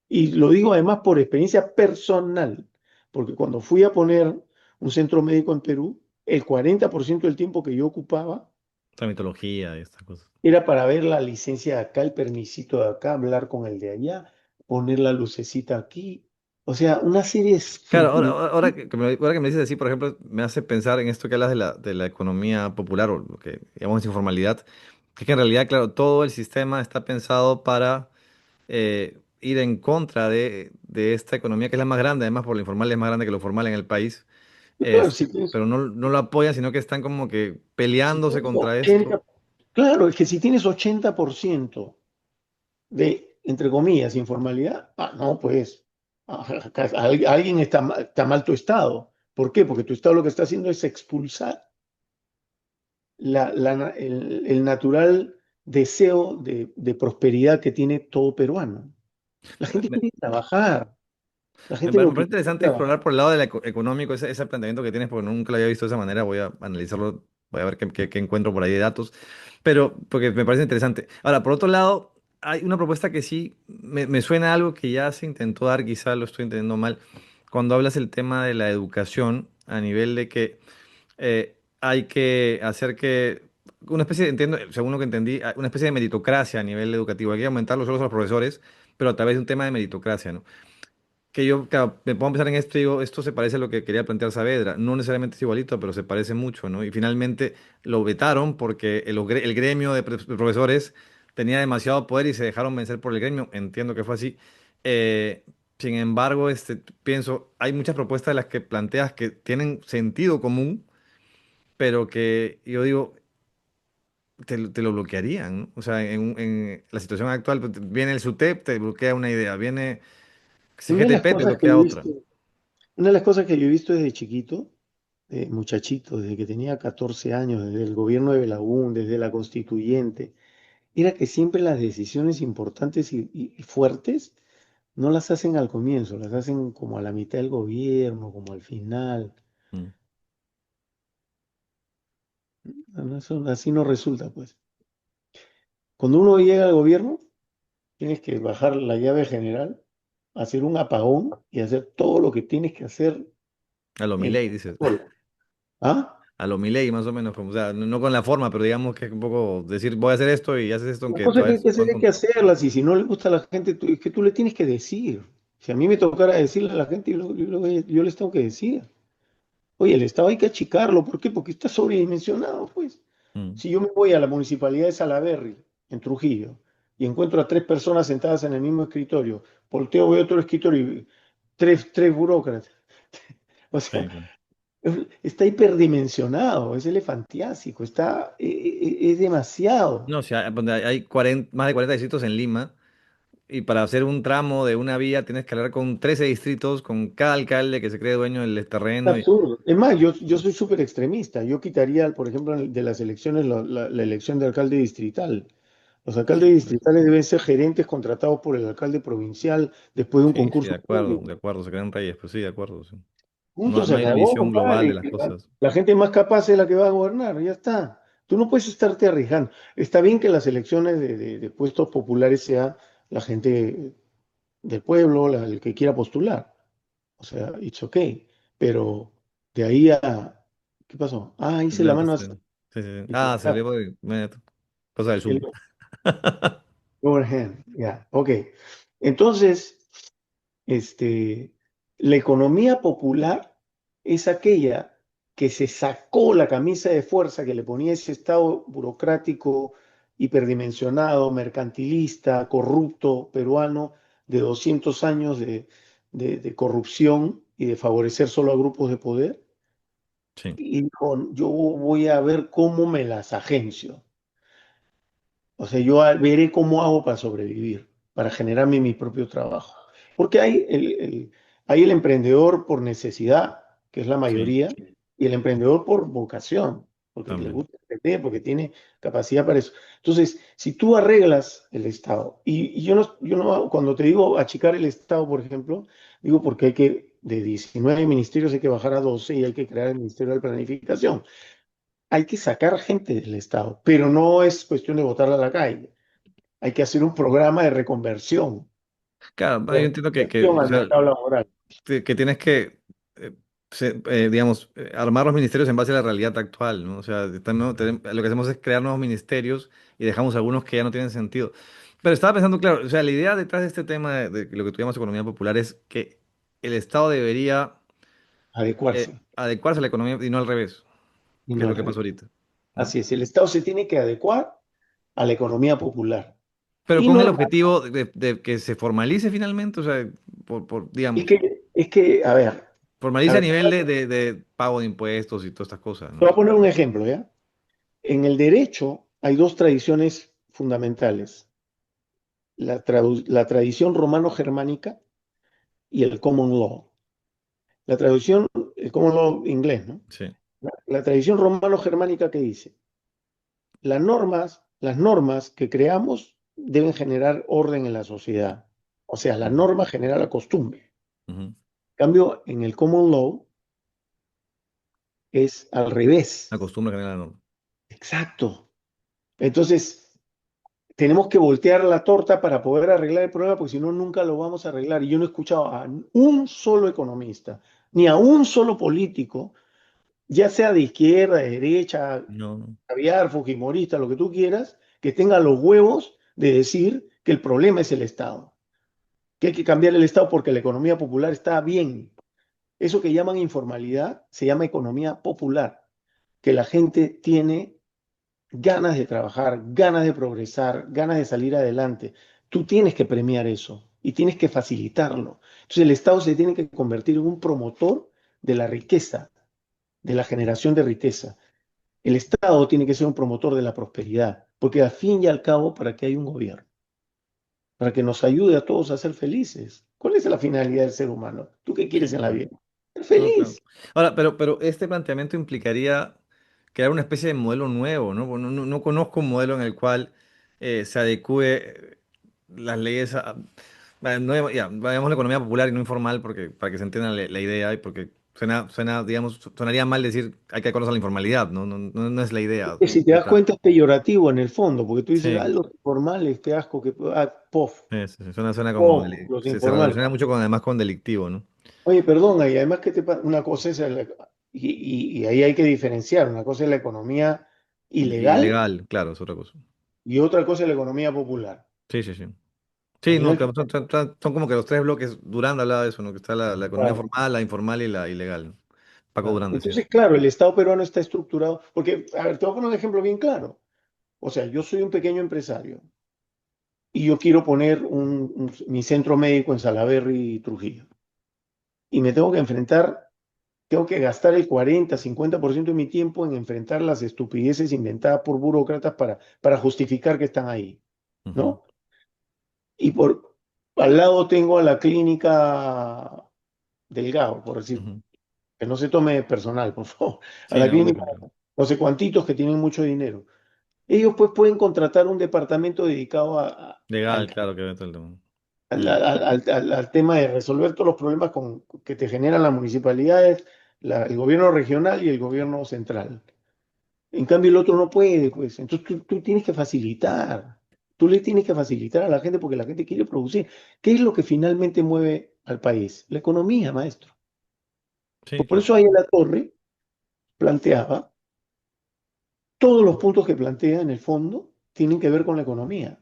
Y lo digo además por experiencia personal, porque cuando fui a poner un centro médico en Perú, el 40% del tiempo que yo ocupaba Esta mitología y estas cosas. era para ver la licencia de acá, el permisito de acá, hablar con el de allá, poner la lucecita aquí. O sea, una serie de Claro, estructuras. ahora que me dices así, por ejemplo, me hace pensar en esto que hablas de la economía popular o lo que llamamos informalidad, que es que en realidad, claro, todo el sistema está pensado para ir en contra de esta economía que es la más grande, además por lo informal es más grande que lo formal en el país, Claro, si tienes, pero no lo apoyan, sino que están como que si peleándose tienes contra esto. 80, claro, es que si tienes 80% de, entre comillas, informalidad, no, pues alguien está mal tu Estado. ¿Por qué? Porque tu Estado lo que está haciendo es expulsar el natural deseo de prosperidad que tiene todo peruano. La gente quiere trabajar, la gente Me lo que parece quiere es interesante explorar trabajar. por el lado del económico ese planteamiento que tienes, porque nunca lo había visto de esa manera. Voy a analizarlo, voy a ver qué encuentro por ahí de datos, pero porque me parece interesante. Ahora, por otro lado, hay una propuesta que sí me suena a algo que ya se intentó dar, quizá lo estoy entendiendo mal, cuando hablas el tema de la educación a nivel de que hay que hacer que una especie de, entiendo, según lo que entendí, una especie de meritocracia a nivel educativo. Hay que aumentar los sueldos a los profesores, pero a través de un tema de meritocracia, ¿no? Que yo, claro, me pongo a pensar en esto y digo, esto se parece a lo que quería plantear Saavedra. No necesariamente es igualito, pero se parece mucho, ¿no? Y finalmente lo vetaron porque el gremio de profesores tenía demasiado poder y se dejaron vencer por el gremio. Entiendo que fue así. Sin embargo, pienso, hay muchas propuestas de las que planteas que tienen sentido común, pero que yo digo, te lo bloquearían, ¿no? O sea, en la situación actual, pues, viene el SUTEP, te bloquea una idea, viene Una de las CGTP, te cosas que yo bloquea he otra. visto, una de las cosas que yo he visto desde chiquito, muchachito, desde que tenía 14 años, desde el gobierno de Belagún, desde la constituyente, era que siempre las decisiones importantes y fuertes no las hacen al comienzo, las hacen como a la mitad del gobierno, como al final. Mm. Así no resulta, pues. Cuando uno llega al gobierno, tienes que bajar la llave general, hacer un apagón y hacer todo lo que tienes que hacer A lo en Milei, dices. protocolo. ¿Ah? A lo Milei, más o menos. Como, o sea, no con la forma, pero digamos que es un poco decir, voy a hacer esto y haces esto, La aunque cosa te que hay vayas que va hacer en hay que contra. hacerlas y si no le gusta a la gente, es que tú le tienes que decir. Si a mí me tocara decirle a la gente, yo les tengo que decir. Oye, el Estado hay que achicarlo. ¿Por qué? Porque está sobredimensionado, pues. Mm. Si yo me voy a la municipalidad de Salaberry, en Trujillo, y encuentro a tres personas sentadas en el mismo escritorio, volteo, voy a otro escritorio y tres burócratas. O sea, Sí, claro. está hiperdimensionado, es elefantiásico, es demasiado. No, o sea, donde hay 40 más de 40 distritos en Lima y para hacer un tramo de una vía tienes que hablar con 13 distritos, con cada alcalde que se cree dueño del Es terreno. absurdo. Es más, yo soy súper extremista. Yo quitaría, por ejemplo, de las elecciones, la elección de alcalde distrital. Los alcaldes Sí, pues. distritales deben ser gerentes contratados por el alcalde provincial después de un Sí, concurso de público. acuerdo, se crean reyes, pues sí, de acuerdo, sí. Punto, No se hay una acabó, visión global compadre. de las cosas. La gente más capaz es la que va a gobernar, ya está. Tú no puedes estarte arriesgando. Está bien que las elecciones de puestos populares sea la gente del pueblo, el que quiera postular. O sea, it's okay. Pero de ahí a... ¿Qué pasó? Ah, hice la mano Levantaste. así. Sí, sí, sí. Y Ah, ya, salió cosa del Zoom. el overhand, ya, ok. Entonces, este, la economía popular es aquella que se sacó la camisa de fuerza que le ponía ese Estado burocrático, hiperdimensionado, mercantilista, corrupto peruano de 200 años de corrupción y de favorecer solo a grupos de poder. Sí. Y dijo, yo voy a ver cómo me las agencio. O sea, veré cómo hago para sobrevivir, para generarme mi propio trabajo. Porque hay el emprendedor por necesidad, que es la Sí, mayoría, y el emprendedor por vocación, porque le también. gusta emprender, porque tiene capacidad para eso. Entonces, si tú arreglas el Estado, y yo no, cuando te digo achicar el Estado, por ejemplo, digo porque de 19 ministerios hay que bajar a 12 y hay que crear el Ministerio de Planificación. Hay que sacar gente del Estado, pero no es cuestión de botarla a la calle. Hay que hacer un programa de reconversión, Claro, yo de entiendo reconversión o al sea, mercado laboral. que tienes que, digamos, armar los ministerios en base a la realidad actual, ¿no? O sea, lo que hacemos es crear nuevos ministerios y dejamos algunos que ya no tienen sentido. Pero estaba pensando, claro, o sea, la idea detrás de este tema de lo que tú llamas economía popular es que el Estado debería Adecuarse, adecuarse a la economía y no al revés, y que es no lo al que revés. pasa ahorita, ¿no? Así es, el Estado se tiene que adecuar a la economía popular. Pero Y con no, el objetivo de que se formalice finalmente, o sea, es digamos, que, es que, a formalice a ver, nivel de pago de impuestos y todas estas cosas, te ¿no? voy a poner un ejemplo, ¿ya? En el derecho hay dos tradiciones fundamentales, la tradición romano-germánica y el common law. La traducción, el common law inglés, ¿no? Sí. La tradición romano-germánica que dice, las normas que creamos deben generar orden en la sociedad. O sea, la Ujú, norma genera la costumbre. ujú. En cambio, en el common law es al La revés. costumbre genera la norma. Exacto. Entonces, tenemos que voltear la torta para poder arreglar el problema, porque si no, nunca lo vamos a arreglar. Y yo no he escuchado a un solo economista, ni a un solo político, ya sea de izquierda, de derecha, No, no. caviar, fujimorista, lo que tú quieras, que tenga los huevos de decir que el problema es el Estado, que hay que cambiar el Estado porque la economía popular está bien. Eso que llaman informalidad se llama economía popular, que la gente tiene ganas de trabajar, ganas de progresar, ganas de salir adelante. Tú tienes que premiar eso y tienes que facilitarlo. Entonces el Estado se tiene que convertir en un promotor de la riqueza, de la generación de riqueza. El Estado tiene que ser un promotor de la prosperidad, porque al fin y al cabo, ¿para qué hay un gobierno? Para que nos ayude a todos a ser felices. ¿Cuál es la finalidad del ser humano? ¿Tú qué Sí, quieres en la claro. vida? Ser No, claro. feliz. Ahora, pero este planteamiento implicaría crear una especie de modelo nuevo, ¿no? Bueno, no conozco un modelo en el cual se adecue las leyes a... no, ya, vayamos a la economía popular y no informal porque, para que se entienda la idea y porque digamos, sonaría mal decir hay que adecuarnos a la informalidad, ¿no? No es la idea Que si te das detrás. cuenta es peyorativo en el fondo, porque tú dices, Sí. los informales, qué asco, pof, Sí, sí, suena como... pof, los se informales. relaciona mucho con, además con delictivo, ¿no? Oye, perdona, y además que una cosa es, y ahí hay que diferenciar, una cosa es la economía ilegal Ilegal, claro, es otra cosa. y otra cosa es la economía popular. Sí, sí, sí. Al Sí, no, final, claro, son como que los tres bloques. Durán hablaba de eso, ¿no? Que está la economía claro, formal, la informal y la ilegal, ¿no? Paco claro. Durán decía eso. Entonces, claro, el Estado peruano está estructurado, porque, a ver, te voy a poner un ejemplo bien claro. O sea, yo soy un pequeño empresario y yo quiero poner mi centro médico en Salaberry y Trujillo. Y me tengo que gastar el 40, 50% de mi tiempo en enfrentar las estupideces inventadas por burócratas para justificar que están ahí, Ujú, ¿no? Y al lado tengo a la clínica Delgado, por decir, ujú. que no se tome personal, por favor, a Sí, la no, clínica, lógico, claro. no sé cuantitos que tienen mucho dinero. Ellos pues pueden contratar un departamento dedicado Legal, al, claro que todo el tema. al, Mm, al- al- al tema de resolver todos los problemas que te generan las municipalidades, el gobierno regional y el gobierno central. En cambio, el otro no puede, pues. Entonces tú tienes que facilitar. Tú le tienes que facilitar a la gente porque la gente quiere producir. ¿Qué es lo que finalmente mueve al país? La economía, maestro. sí, Por claro. eso ahí en la torre planteaba, todos los puntos que plantea en el fondo tienen que ver con la economía.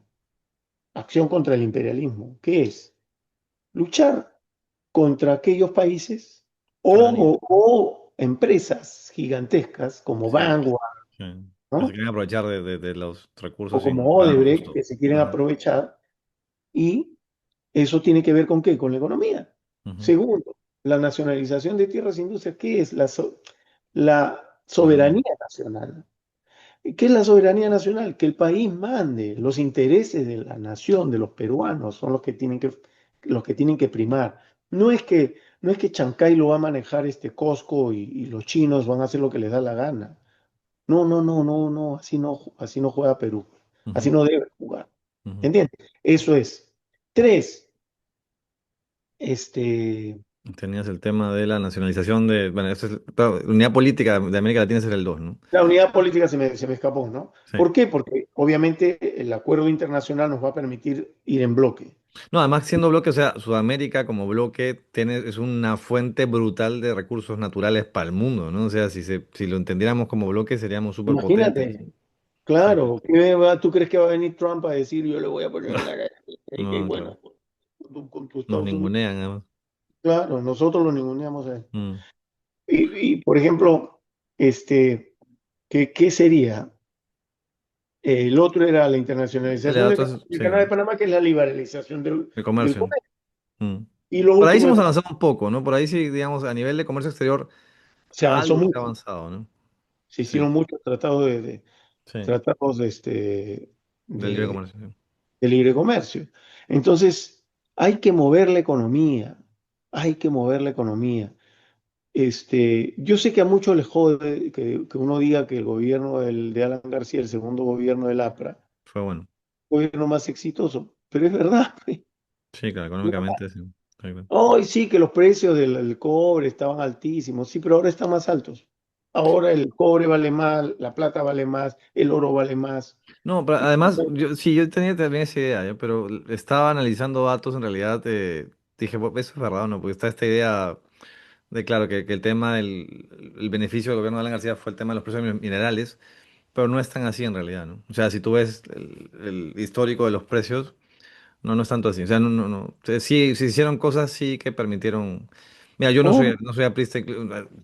Acción contra el imperialismo. ¿Qué es? Luchar contra aquellos países o, Colonial. empresas gigantescas como Sí, Vanguard, sí. Que se ¿no? quieren aprovechar de los O recursos como sin pagar Odebrecht, justo. que se quieren Ujú, aprovechar. Y eso tiene que ver con qué, con la economía. ujú. Segundo, la nacionalización de tierras e industrias. ¿Qué es la Soberanía. soberanía nacional? ¿Qué es la soberanía nacional? Que el país mande, los intereses de la nación, de los peruanos, son los que tienen que primar. No es que Chancay lo va a manejar este Costco y los chinos van a hacer lo que les da la gana. No, no, no, no, no, así no juega Perú. Así Ujú, no debe jugar. ujú. ¿Entiendes? Eso es. Tres, este, Tenías el tema de la nacionalización de, bueno, claro, la unidad política de América Latina ese era el 2, ¿no? la unidad política se me escapó, ¿no? Sí. ¿Por qué? Porque obviamente el acuerdo internacional nos va a permitir ir en bloque. No, además siendo bloque, o sea, Sudamérica como bloque es una fuente brutal de recursos naturales para el mundo, ¿no? O sea, si lo entendiéramos como bloque seríamos súper potentes. Imagínate, Sí, claro, ¿tú crees que va a venir Trump a decir yo le voy a poner la que no, claro. bueno, con tu Nos Estados Unidos? ningunean, además. Claro, nosotros lo ninguneamos a él. Mm. Por ejemplo, ¿qué sería? El otro era la Le internacionalización da del otras, del sí, Canal de Panamá, que es la liberalización el del comercio. comercio. Mm. Y lo Por ahí sí último hemos avanzado un poco, ¿no? Por ahí sí, digamos, a nivel de comercio exterior, se avanzó algo se ha mucho. avanzado, ¿no? Se Sí, hicieron muchos sí, tratados del libre de, comercio, sí. de libre comercio. Entonces, hay que mover la economía, hay que mover la economía. Yo sé que a muchos les jode que uno diga que el gobierno de Alan García, el segundo gobierno del APRA, Fue bueno. fue el gobierno más exitoso, pero es verdad. Sí, claro, económicamente, sí. Sí, claro. Hoy sí que los precios del cobre estaban altísimos, sí, pero ahora están más altos. Ahora el cobre vale más, la plata vale más, el oro vale más. No, pero además, sí, yo tenía también esa idea, pero estaba analizando datos, en realidad dije, "Bueno, eso es verdad, ¿no? Porque está esta idea de, claro, que el tema el beneficio del gobierno de Alan García fue el tema de los precios de minerales, pero no es tan así en realidad, ¿no? O sea, si tú ves el histórico de los precios, no, no es tanto así. O sea, no, no, no. O sea, sí, se hicieron cosas sí que permitieron. Mira, yo Oh, no soy aprista,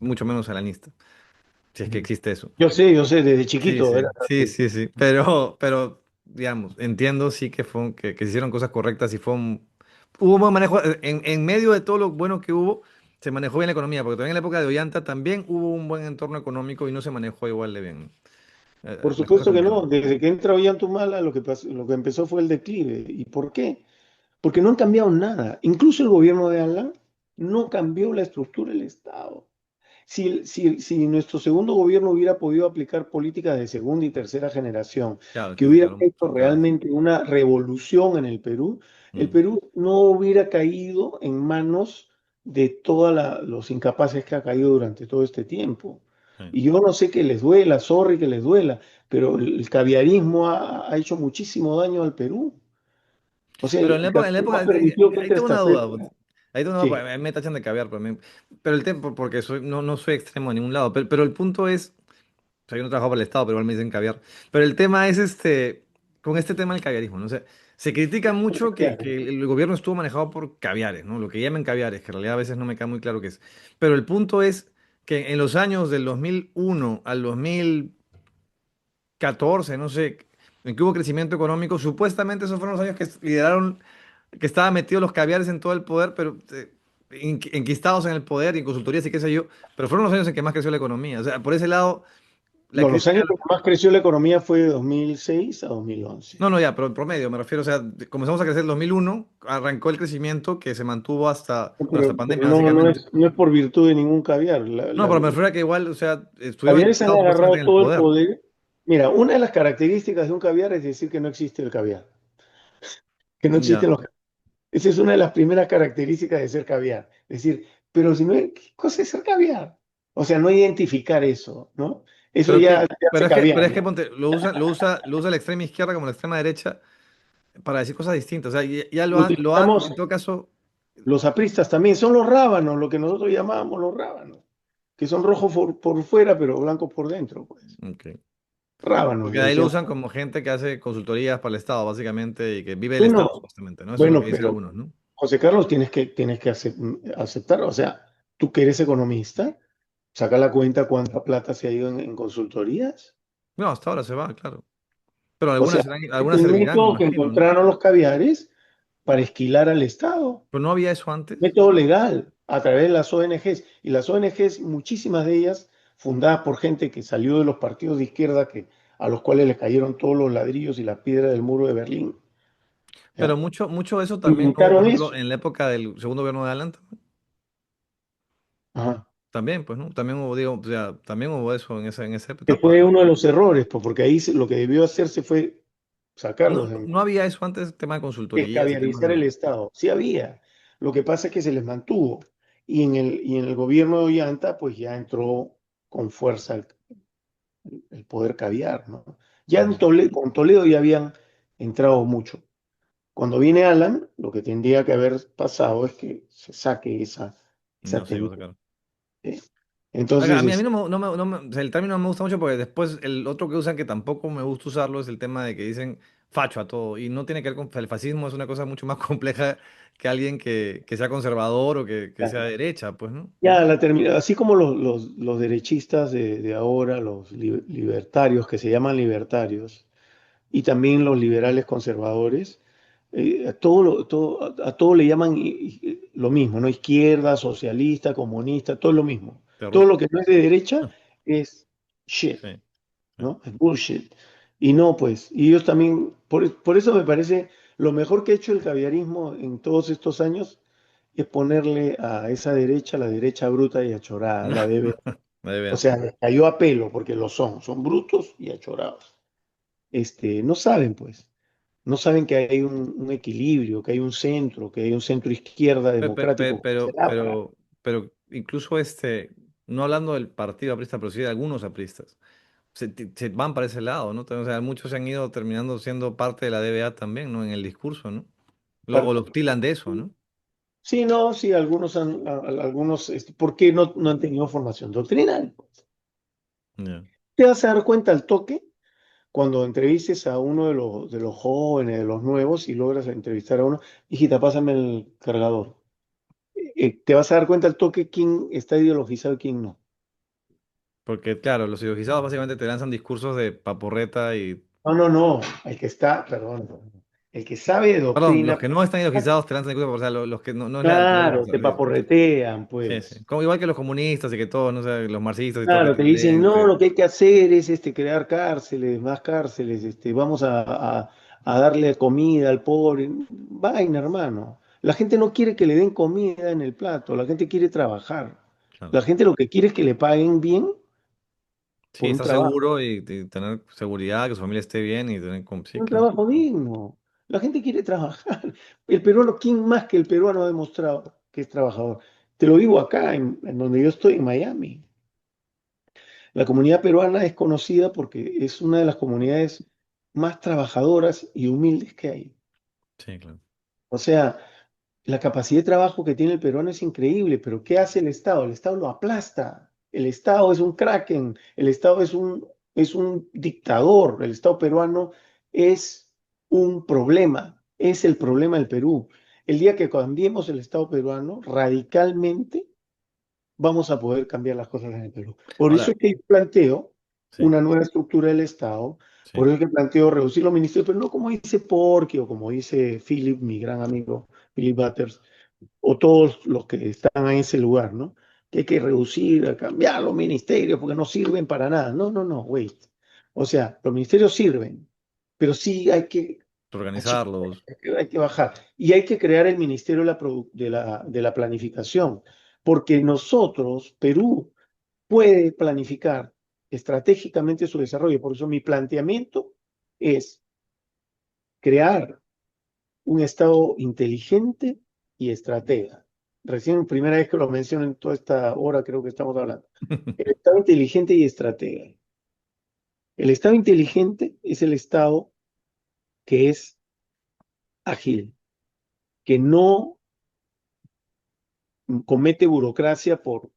mucho menos alanista, si es que existe eso. yo sé, desde Sí, chiquito sí, era sí, así. sí, sí. Pero, digamos, entiendo sí que se hicieron cosas correctas y hubo un buen manejo. En medio de todo lo bueno que hubo, se manejó bien la economía, porque también en la época de Ollanta también hubo un buen entorno económico y no se manejó igual de bien. Por Las cosas supuesto como que son. no, desde que entra Ollantumala lo que empezó fue el declive. ¿Y por qué? Porque no han cambiado nada. Incluso el gobierno de Alan no cambió la estructura del Estado. Si nuestro segundo gobierno hubiera podido aplicar políticas de segunda y tercera generación, Claro, que que se hubieran quedaron hecho estancadas. realmente una revolución en el Mm, Perú no hubiera caído en manos de todos los incapaces que ha caído durante todo este tiempo. sí. Y yo no sé que les duela, sorry que les duela, pero el caviarismo ha hecho muchísimo daño al Perú. O sea, Pero el en la caviarismo época, ha permitido que ahí entre tengo una esta duda. cepa. Ahí tengo una duda, Sí, porque a mí me tachan de caviar, pero el tema, porque no soy extremo de ningún lado, pero el punto es, o sea, yo no trabajo para el Estado, pero igual me dicen caviar. Pero el tema es con este tema del caviarismo, ¿no? O sea, se critica mucho que el gobierno estuvo manejado por caviares, ¿no? Lo que llaman caviares, que en realidad a veces no me queda muy claro qué es. Pero el punto es que en los años del 2001 al 2014, no sé, en que hubo crecimiento económico, supuestamente esos fueron los años que lideraron, que estaban metidos los caviares en todo el poder, pero enquistados en el poder y en consultorías y qué sé yo, pero fueron los años en que más creció la economía. O sea, por ese lado, la no, los crítica. años que más creció la economía fue de 2006 a 2011. No, no, ya, pero en promedio, me refiero, o sea, comenzamos a crecer en 2001, arrancó el crecimiento que se mantuvo hasta Pero pandemia, básicamente. no es por virtud de ningún caviar. No, pero me refiero a que igual, o sea, Los estuvieron caviares han enquistados supuestamente agarrado en el todo el poder. poder. Mira, una de las características de un caviar es decir que no existe el caviar, que no Ya. existen los caviares. Esa es una de las primeras características de ser caviar. Es decir, pero si no, ¿qué cosa es ser caviar? O sea, no identificar eso, ¿no? Eso Pero ya que, te hace pero caviar, es que ¿no? ponte, lo usa la extrema izquierda como la extrema derecha para decir cosas distintas. O sea, ya Lo lo han, utilizamos en todo caso, los apristas también, son los rábanos, lo que nosotros llamábamos los rábanos, que son rojos por fuera, pero blancos por dentro, pues. ok. Rábanos, Porque le de ahí lo decíamos. usan como gente que hace consultorías para el Estado, básicamente, y que vive del Estado, Bueno, supuestamente, ¿no? Eso es lo bueno, que dicen pero algunos, ¿no? José Carlos, tienes que aceptar, o sea, tú que eres economista, Saca la cuenta cuánta plata se ha ido en consultorías. No, hasta ahora se va, claro. Pero O sea, algunas el servirán, me método que imagino, ¿no? encontraron los caviares para esquilar al Estado. Pero no había eso antes. Método legal a través de las ONGs. Y las ONGs, muchísimas de ellas, fundadas por gente que salió de los partidos de izquierda a los cuales le cayeron todos los ladrillos y la piedra del muro de Berlín. Pero ¿Ya? mucho de eso también hubo, por Inventaron ejemplo, eso. en la época del segundo gobierno de Alan. Ajá. También, pues, ¿no? También hubo, digo, o sea, también hubo eso en esa Que etapa. fue uno de los errores, pues, porque ahí lo que debió hacerse fue No, sacarlos de no había eso antes, tema de consultorías y temas descaviarizar de... el Estado. Sí había. Lo que pasa es que se les mantuvo. Y en el gobierno de Ollanta, pues ya entró con fuerza el poder caviar, ¿no? Ya Ujú. Con Toledo ya habían entrado mucho. Cuando viene Alan, lo que tendría que haber pasado es que se saque esa No se iba a técnica. sacar. ¿Eh? A Entonces, mí, a mí o sea, el término no me gusta mucho porque después el otro que usan que tampoco me gusta usarlo es el tema de que dicen facho a todo. Y no tiene que ver con el fascismo, es una cosa mucho más compleja que alguien que sea conservador o que sea de derecha, pues, ¿no? ya así como los derechistas de ahora, los libertarios, que se llaman libertarios, y también los liberales conservadores, a todo le llaman lo mismo, ¿no? Izquierda, socialista, comunista, todo es lo mismo. Todo lo Terrorista. que no es de derecha es shit, Sí, sí. ¿no? Es bullshit. Y no, pues, y ellos también, por eso me parece lo mejor que ha hecho el caviarismo en todos estos años es ponerle a esa derecha, la derecha bruta y achorada, la debe. Ahí O vea. sea, les cayó a pelo, porque lo son brutos y achorados. No saben, pues, no saben que hay un equilibrio, que hay un centro, que hay un centro izquierda democrático que se labra. Pero incluso no hablando del partido aprista, pero sí de algunos apristas, se van para ese lado, ¿no? O sea, muchos se han ido terminando siendo parte de la DBA también, ¿no? En el discurso, ¿no? O Par- lo tilan de eso, ¿no? Sí, no, sí, algunos, ¿por qué no han tenido formación doctrinal? Ya. Te vas a dar cuenta al toque cuando entrevistes a uno de los jóvenes, de los nuevos, y logras entrevistar a uno, hijita, pásame el cargador. Te vas a dar cuenta al toque quién está ideologizado y quién no. Porque, claro, los ideologizados básicamente te lanzan discursos de paporreta y... No, no, no, perdón, el que sabe de Perdón, los doctrina, que no están ideologizados te lanzan discursos, o sea, los que no es la derecha. claro, te paporretean, Sí, sí. pues. Como igual que los comunistas y que todos, no sé, los marxistas y todo que Claro, te te dicen, leen, no, lo que hay que hacer es crear cárceles, más cárceles, vamos a darle comida al pobre. Vaina, hermano. La gente no quiere que le den comida en el plato, la gente quiere trabajar. claro. La gente lo que quiere es que le paguen bien Sí, por un estar trabajo, seguro y tener seguridad, que su familia esté bien y tener... Sí, por un claro. trabajo digno. La gente quiere trabajar. El peruano, ¿quién más que el peruano ha demostrado que es trabajador? Te lo digo acá, en donde yo estoy, en Miami. La comunidad peruana es conocida porque es una de las comunidades más trabajadoras y humildes que hay. Sí, claro. O sea, la capacidad de trabajo que tiene el peruano es increíble, pero ¿qué hace el Estado? El Estado lo aplasta. El Estado es un kraken, el Estado es un dictador, el Estado peruano es un problema, es el problema del Perú. El día que cambiemos el Estado peruano radicalmente, vamos a poder cambiar las cosas en el Perú. Por eso Ahora, es que yo planteo sí, una nueva estructura del Estado, sí. por eso es que planteo reducir los ministerios, pero no como dice Porky o como dice Philip, mi gran amigo, Philip Butters, o todos los que están en ese lugar, ¿no? Que hay que reducir, a cambiar los ministerios porque no sirven para nada. No, no, no, wait. O sea, los ministerios sirven, pero sí hay que achicar, Organizarlos. hay que bajar. Y hay que crear el Ministerio de la Planificación, porque nosotros, Perú, puede planificar estratégicamente su desarrollo. Por eso mi planteamiento es crear un Estado inteligente y estratega. Recién, primera vez que lo menciono en toda esta hora, creo que estamos hablando. El Estado inteligente y estratega. El Estado inteligente es el Estado que es ágil, que no comete burocracia por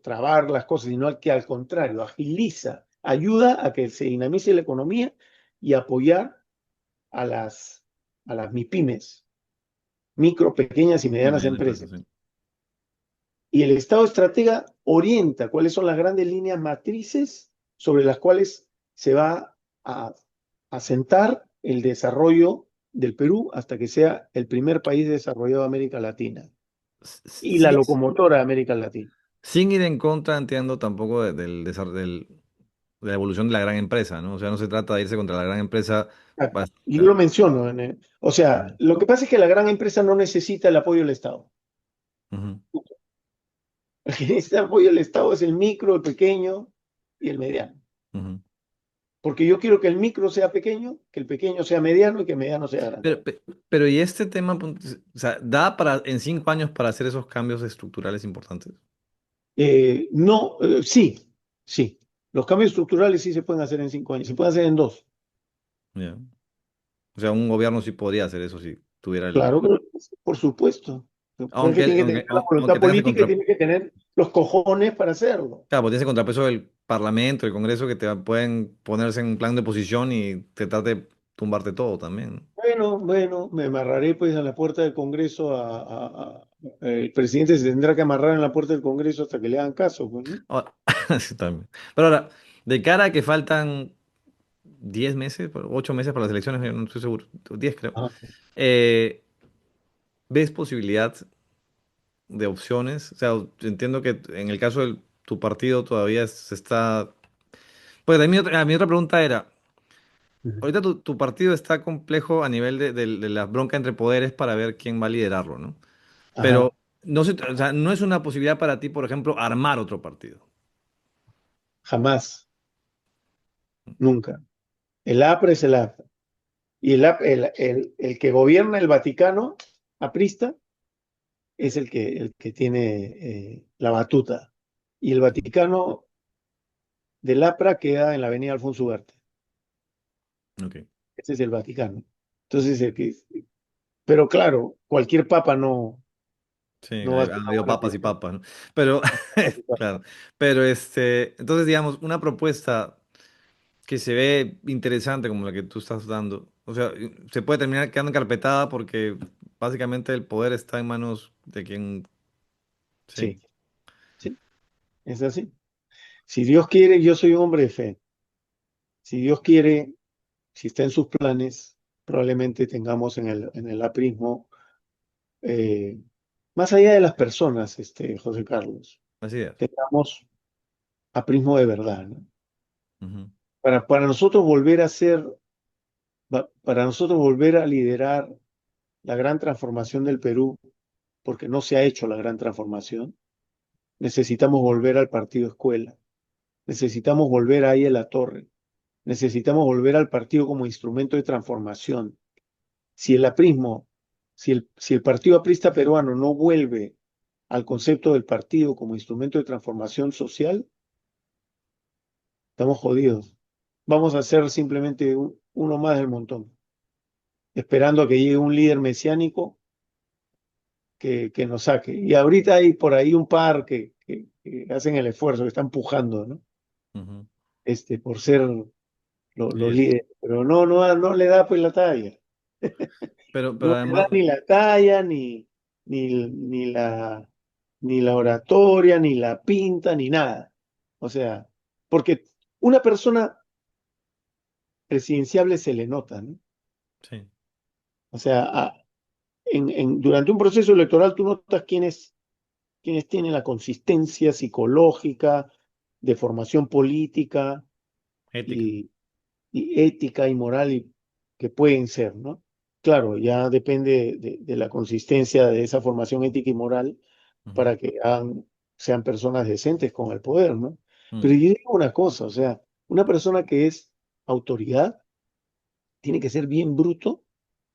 trabar las cosas, sino que al contrario, agiliza, ayuda a que se dinamice la economía y apoyar a las MIPIMES, micro, pequeñas y Una medianas mañana empresa, empresas. sí. Y el Estado estratega orienta cuáles son las grandes líneas matrices sobre las cuales se va a asentar el desarrollo del Perú hasta que sea el primer país desarrollado de América Latina y la Sí, locomotora de América Latina. sin ir en contra, entiendo tampoco de la evolución de la gran empresa, ¿no? O sea, no se trata de irse contra la gran empresa. Exacto. Y yo lo Basta. menciono. O sea, lo que pasa es que la gran empresa no necesita el apoyo del Estado. Ujú, El que necesita el apoyo del Estado es el micro, el pequeño y el mediano. ujú. Porque yo quiero que el micro sea pequeño, que el pequeño sea mediano y que el mediano sea grande. Pero, pero ¿y este tema, o sea, da para en 5 años para hacer esos cambios estructurales importantes? No, sí, sí. Los cambios estructurales sí se pueden hacer en 5 años, se pueden hacer en dos. Ya. O sea, un gobierno sí podría hacer eso si tuviera el... Claro, pero, por supuesto. Pero es que Aunque, tiene que tener aunque, la voluntad aunque tengas el política y tiene que tener los cojones para hacerlo. claro, pues tienes el contrapeso del Parlamento, el Congreso, que te pueden ponerse en un plan de oposición y tratar de tumbarte todo también, ¿no? Bueno, bueno, me amarraré pues a la puerta del Congreso el presidente se tendrá que amarrar en la puerta del Congreso hasta que le hagan caso, pues, ¿no? Ahora, sí, también. Pero ahora, de cara a que faltan 10 meses, 8 meses para las elecciones, yo no estoy seguro, 10 creo, Ajá, eh, ¿ves posibilidad de opciones? O sea, entiendo que en el caso de tu partido todavía se está... Pues mi otra pregunta era, ujú. ahorita tu partido está complejo a nivel de la bronca entre poderes para ver quién va a liderarlo, ¿no? Pero Ajá, o sea, no es una posibilidad para ti, por ejemplo, armar otro partido. jamás, nunca. El APRA es el APRA. Y el que gobierna el Vaticano, aprista, es el que tiene la batuta. Y el Vaticano del APRA queda en la avenida Alfonso Ugarte. Ok. Ese es el Vaticano. Entonces, pero claro, cualquier papa Sí, no va a ser han una habido buena papas y decisión. papas, ¿no? Pero, claro, pero entonces digamos, una propuesta que se ve interesante como la que tú estás dando, o sea, se puede terminar quedando encarpetada porque básicamente el poder está en manos de quien, sí, Sí, sí, es así. Si Dios quiere, yo soy un hombre de fe. Si Dios quiere, si está en sus planes, probablemente tengamos en el aprismo, eh, más allá de las personas, José Carlos, así es. tengamos aprismo de verdad, ¿no? Ujú, Para nosotros volver a ser, para nosotros volver a liderar la gran transformación del Perú, porque no se ha hecho la gran transformación, necesitamos volver al partido escuela, necesitamos volver ahí a la torre, necesitamos volver al partido como instrumento de transformación. Si el aprismo, si el partido aprista peruano no vuelve al concepto del partido como instrumento de transformación social, estamos jodidos. Vamos a ser simplemente uno más del montón, esperando a que llegue un líder mesiánico que nos saque. Y ahorita hay por ahí un par que hacen el esfuerzo, que están pujando, ¿no? ujú. Por ser los Sí, líderes, pero no le da pues la talla. pero No le además, da ni la talla, ni la oratoria, ni la pinta, ni nada. O sea, porque una persona presidenciable se le nota, ¿no? sí, O sea, durante un proceso electoral tú notas quiénes tienen la consistencia psicológica, de formación política ética. y, y ética y moral que pueden ser, ¿no? Claro, ya depende de la consistencia de esa formación ética y moral Ujú, para que sean personas decentes con el poder, ¿no? Pero mm. yo digo una cosa, o sea, una persona que es autoridad tiene que ser bien bruto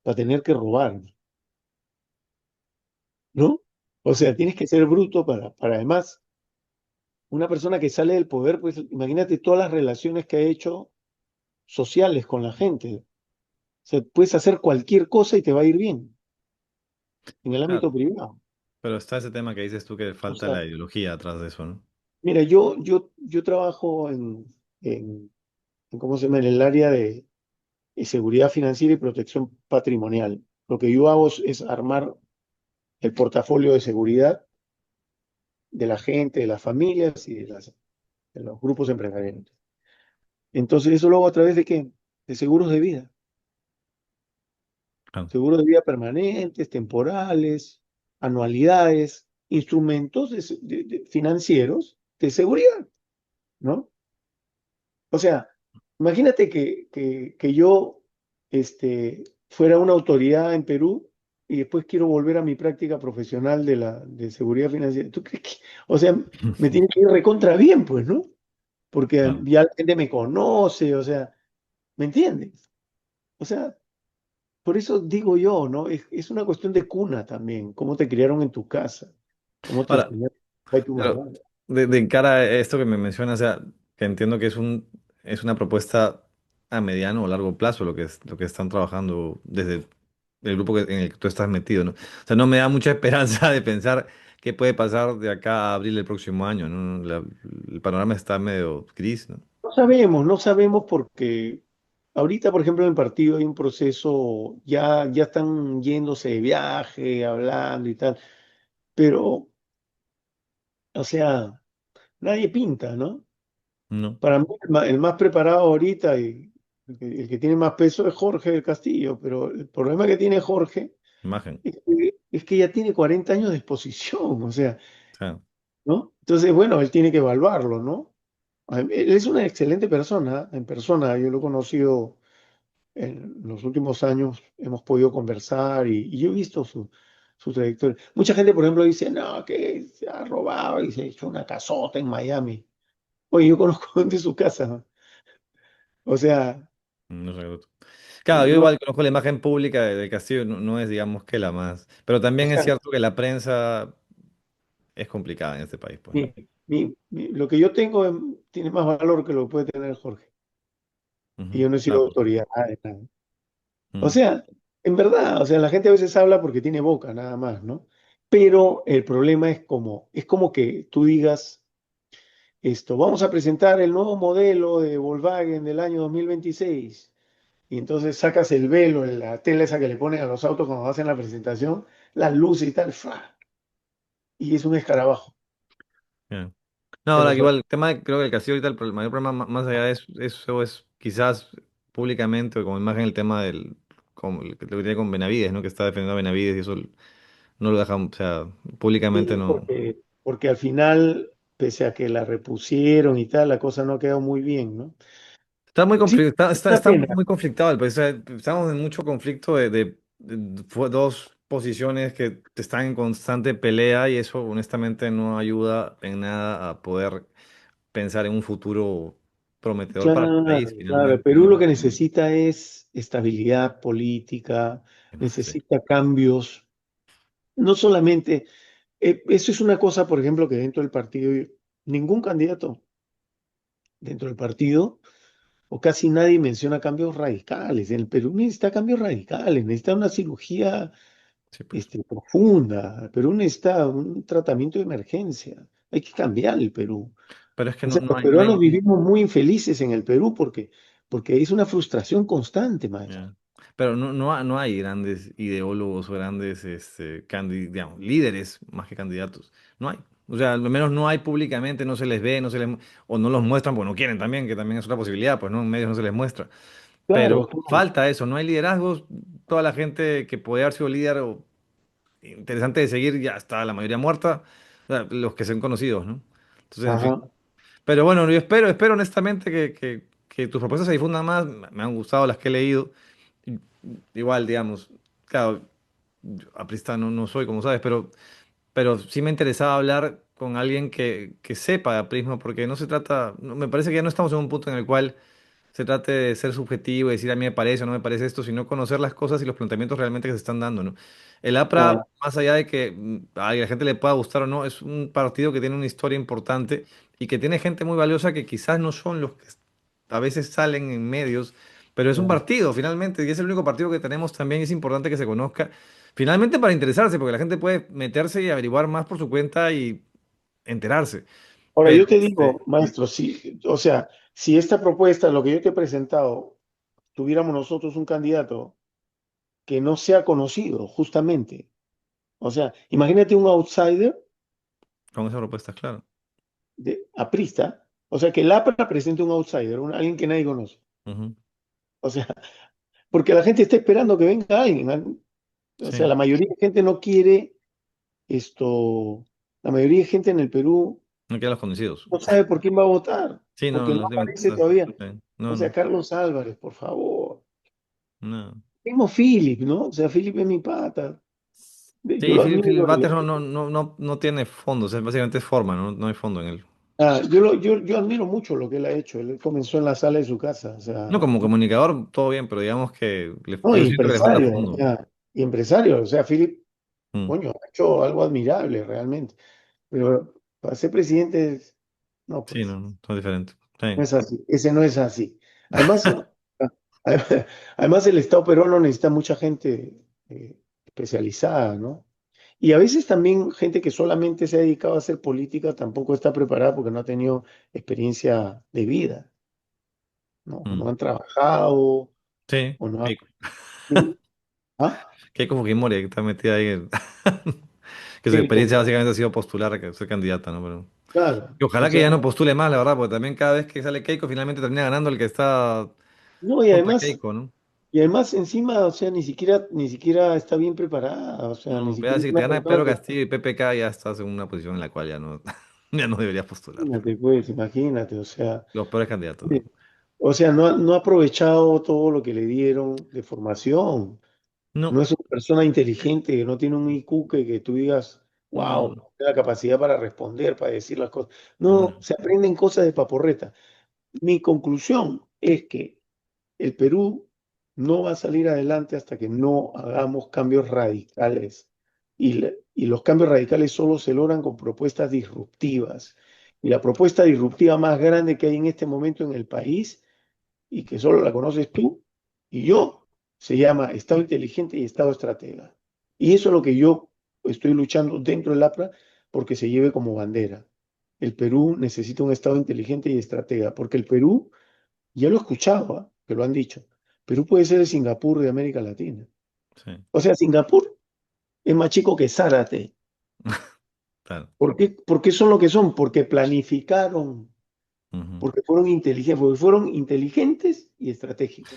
para tener que robar, ¿no? O sea, tienes que ser bruto para además, una persona que sale del poder, pues imagínate todas las relaciones que ha hecho sociales con la gente. O sea, puedes hacer cualquier cosa y te va a ir bien en el Claro, ámbito privado. pero está ese tema que dices tú que O falta sea, la ideología atrás de eso, ¿no? mira, yo trabajo en ¿cómo se llama? En el área de seguridad financiera y protección patrimonial. Lo que yo hago es armar el portafolio de seguridad de la gente, de las familias y de los grupos empresariales. Entonces, eso lo hago a través de qué? De seguros de vida. Claro. Seguros de vida permanentes, temporales, anualidades, instrumentos financieros de seguridad, ¿no? O sea, imagínate que yo fuera una autoridad en Perú y después quiero volver a mi práctica profesional de seguridad financiera. ¿Tú crees que, o sea, me tiene que ir recontra bien, pues, ¿no? Porque Claro. ya la gente me conoce, o sea, ¿me entiendes? O sea, por eso digo yo, ¿no? Es una cuestión de cuna también, cómo te criaron en tu casa, cómo te Ahora, enseñaron tu papá y tu pero mamá. de cara a esto que me mencionas, o sea, que entiendo que es una propuesta a mediano o largo plazo lo que están trabajando desde el grupo en el que tú estás metido, ¿no? O sea, no me da mucha esperanza de pensar qué puede pasar de acá a abril del próximo año, ¿no? El panorama está medio gris, ¿no? No sabemos porque ahorita, por ejemplo, en el partido hay un proceso, ya están yéndose de viaje, hablando y tal, pero, o sea, nadie pinta, ¿no? No, Para mí, el más preparado ahorita y el que tiene más peso es Jorge del Castillo, pero el problema que tiene Jorge imagen. es que ya tiene 40 años de exposición, o sea, O sea, ¿no? Entonces, bueno, él tiene que evaluarlo, ¿no? Él es una excelente persona, en persona, yo lo he conocido en los últimos años, hemos podido conversar y yo he visto su trayectoria. Mucha gente, por ejemplo, dice, no, que se ha robado y se ha hecho una casota en Miami. Oye, yo conozco dónde es su casa, ¿no? O sea, no sé. Claro, yo no, igual conozco la imagen pública de Castillo, no es, digamos, que la más. Pero o también es sea, cierto que la prensa es complicada en este país, pues, ¿no? lo que yo tengo tiene más valor que lo que puede tener Jorge. Y Ujú. yo no he sido Claro, por supuesto. autoridad de nada. O Mm. sea, en verdad, o sea, la gente a veces habla porque tiene boca, nada más, ¿no? Pero el problema es como que tú digas, vamos a presentar el nuevo modelo de Volkswagen del año 2026. Y entonces sacas el velo, la tela esa que le ponen a los autos cuando hacen la presentación, las luces y tal, ¡fua! Y es un escarabajo. Ya. No, De ahora los que igual el tema, creo que el Castillo ahorita el mayor problema más allá de eso es quizás públicamente o como imagen el tema como, lo que tiene con Benavides, ¿no? Que está defendiendo a Benavides y eso no lo deja, o sea, públicamente Sí, no. porque al final, pese a que la repusieron y tal, la cosa no ha quedado muy bien, ¿no? Está muy Sí, conflictado, es una está pena. muy conflictado el país. O sea, estamos en mucho conflicto de dos posiciones que están en constante pelea y eso honestamente no ayuda en nada a poder pensar en un futuro prometedor para el país Claro, claro. finalmente, Perú ¿no? lo que necesita es estabilidad política, Sí, necesita cambios. No solamente, eso es una cosa, por ejemplo, que dentro del partido, ningún candidato dentro del partido o casi nadie menciona cambios radicales. En el Perú necesita cambios radicales, necesita una cirugía sí, pues. profunda. El Perú necesita un tratamiento de emergencia. Hay que cambiar el Perú. Pero es que O no, sea, no los hay, no peruanos hay. vivimos muy infelices en el Perú porque es una frustración constante, maestro. Ya. Pero no hay grandes ideólogos o grandes digamos, líderes más que candidatos. No hay. O sea, al menos no hay públicamente, no se les ve, o no los muestran porque no quieren también, que también es otra posibilidad, pues no, en medios no se les muestra. Pero Claro, claro. falta eso, no hay liderazgos. Toda la gente que puede haber sido líder o interesante de seguir ya está la mayoría muerta, o sea, los que son conocidos, ¿no? Entonces, en fin. Ajá. Pero bueno, yo espero honestamente que tus propuestas se difundan más. Me han gustado las que he leído. I- Igual, digamos, claro, yo aprista no soy, como sabes, pero sí me interesaba hablar con alguien que sepa de aprismo, porque no se trata, me parece que ya no estamos en un punto en el cual se trate de ser subjetivo y decir a mí me parece o no me parece esto, sino conocer las cosas y los planteamientos realmente que se están dando, ¿no? El APRA, Ah, más allá de que a la gente le pueda gustar o no, es un partido que tiene una historia importante y que tiene gente muy valiosa que quizás no son los que a veces salen en medios, pero es un claro. partido finalmente y es el único partido que tenemos también y es importante que se conozca, finalmente para interesarse, porque la gente puede meterse y averiguar más por su cuenta y enterarse. Ahora, Pero yo te digo, maestro, o sea, si esta propuesta, lo que yo te he presentado, tuviéramos nosotros un candidato que no sea conocido, justamente. O sea, imagínate un outsider Con esa propuesta, claro. aprista, o sea, que el APRA presente un outsider, alguien que nadie conoce. Ujú. O sea, porque la gente está esperando que venga alguien. O sea, Sí, la mayoría de gente no quiere esto, la mayoría de gente en el Perú no quedan los conocidos. no sabe por quién va a votar, Sí, no, porque no aparece todavía. sí. No, O sea, no, Carlos Álvarez, por favor. no. Mismo Philip, ¿no? O sea, Philip es mi pata. Yo Sí, lo Phil admiro. Butters no tiene fondos, es básicamente forma, no hay fondo en él. Yo admiro mucho lo que él ha hecho. Él comenzó en la sala de su casa. O No, sea, como comunicador, todo bien, pero digamos que no, yo siento que le falta empresario. O fondo. sea, y empresario. O sea, Philip, Mm. coño, ha hecho algo admirable realmente. Pero para ser presidente, no, Sí, pues. no, son diferentes. No Sí. es así, ese no es así. Además, además el Estado peruano necesita mucha gente especializada, ¿no? Y a veces también gente que solamente se ha dedicado a hacer política tampoco está preparada porque no ha tenido experiencia de vida, ¿no? No Mm. han trabajado Sí, o no han... Keiko. ¿Ah? Keiko Fujimori, que está metida ahí. Que su Keiko, experiencia básicamente ha sido postular a ser candidata, ¿no? Pero... claro. Y O ojalá que sea, ya no postule más, la verdad, porque también cada vez que sale Keiko finalmente termina ganando el que está no, contra Keiko, ¿no? y además encima, o sea, ni siquiera está bien preparada, o sea, ni No, vea, siquiera es si te una gana persona Pedro que... Castillo y PPK, ya estás en una posición en la cual ya no, ya no deberías postular. Imagínate, pues, imagínate, o sea... Los peores candidatos, ¿no? O sea, no ha aprovechado todo lo que le dieron de formación. No No, es una persona inteligente, no tiene un IQ que tú digas, wow, no, tiene la capacidad para responder, para decir las cosas. no. No, se aprenden cosas de paporreta. Mi conclusión es que el Perú no va a salir adelante hasta que no hagamos cambios radicales. Y los cambios radicales solo se logran con propuestas disruptivas. Y la propuesta disruptiva más grande que hay en este momento en el país y que solo la conoces tú y yo, se llama Estado inteligente y Estado estratega. Y eso es lo que yo estoy luchando dentro del APRA porque se lleve como bandera. El Perú necesita un Estado inteligente y estratega, porque el Perú, ya lo he escuchado, ¿ah? Que lo han dicho, Perú puede ser el Singapur de América Latina. Sí, O sea, Singapur es más chico que Zárate. claro. ¿Por qué son lo que son? Porque planificaron, Ujú. porque fueron inteligentes y estratégicos.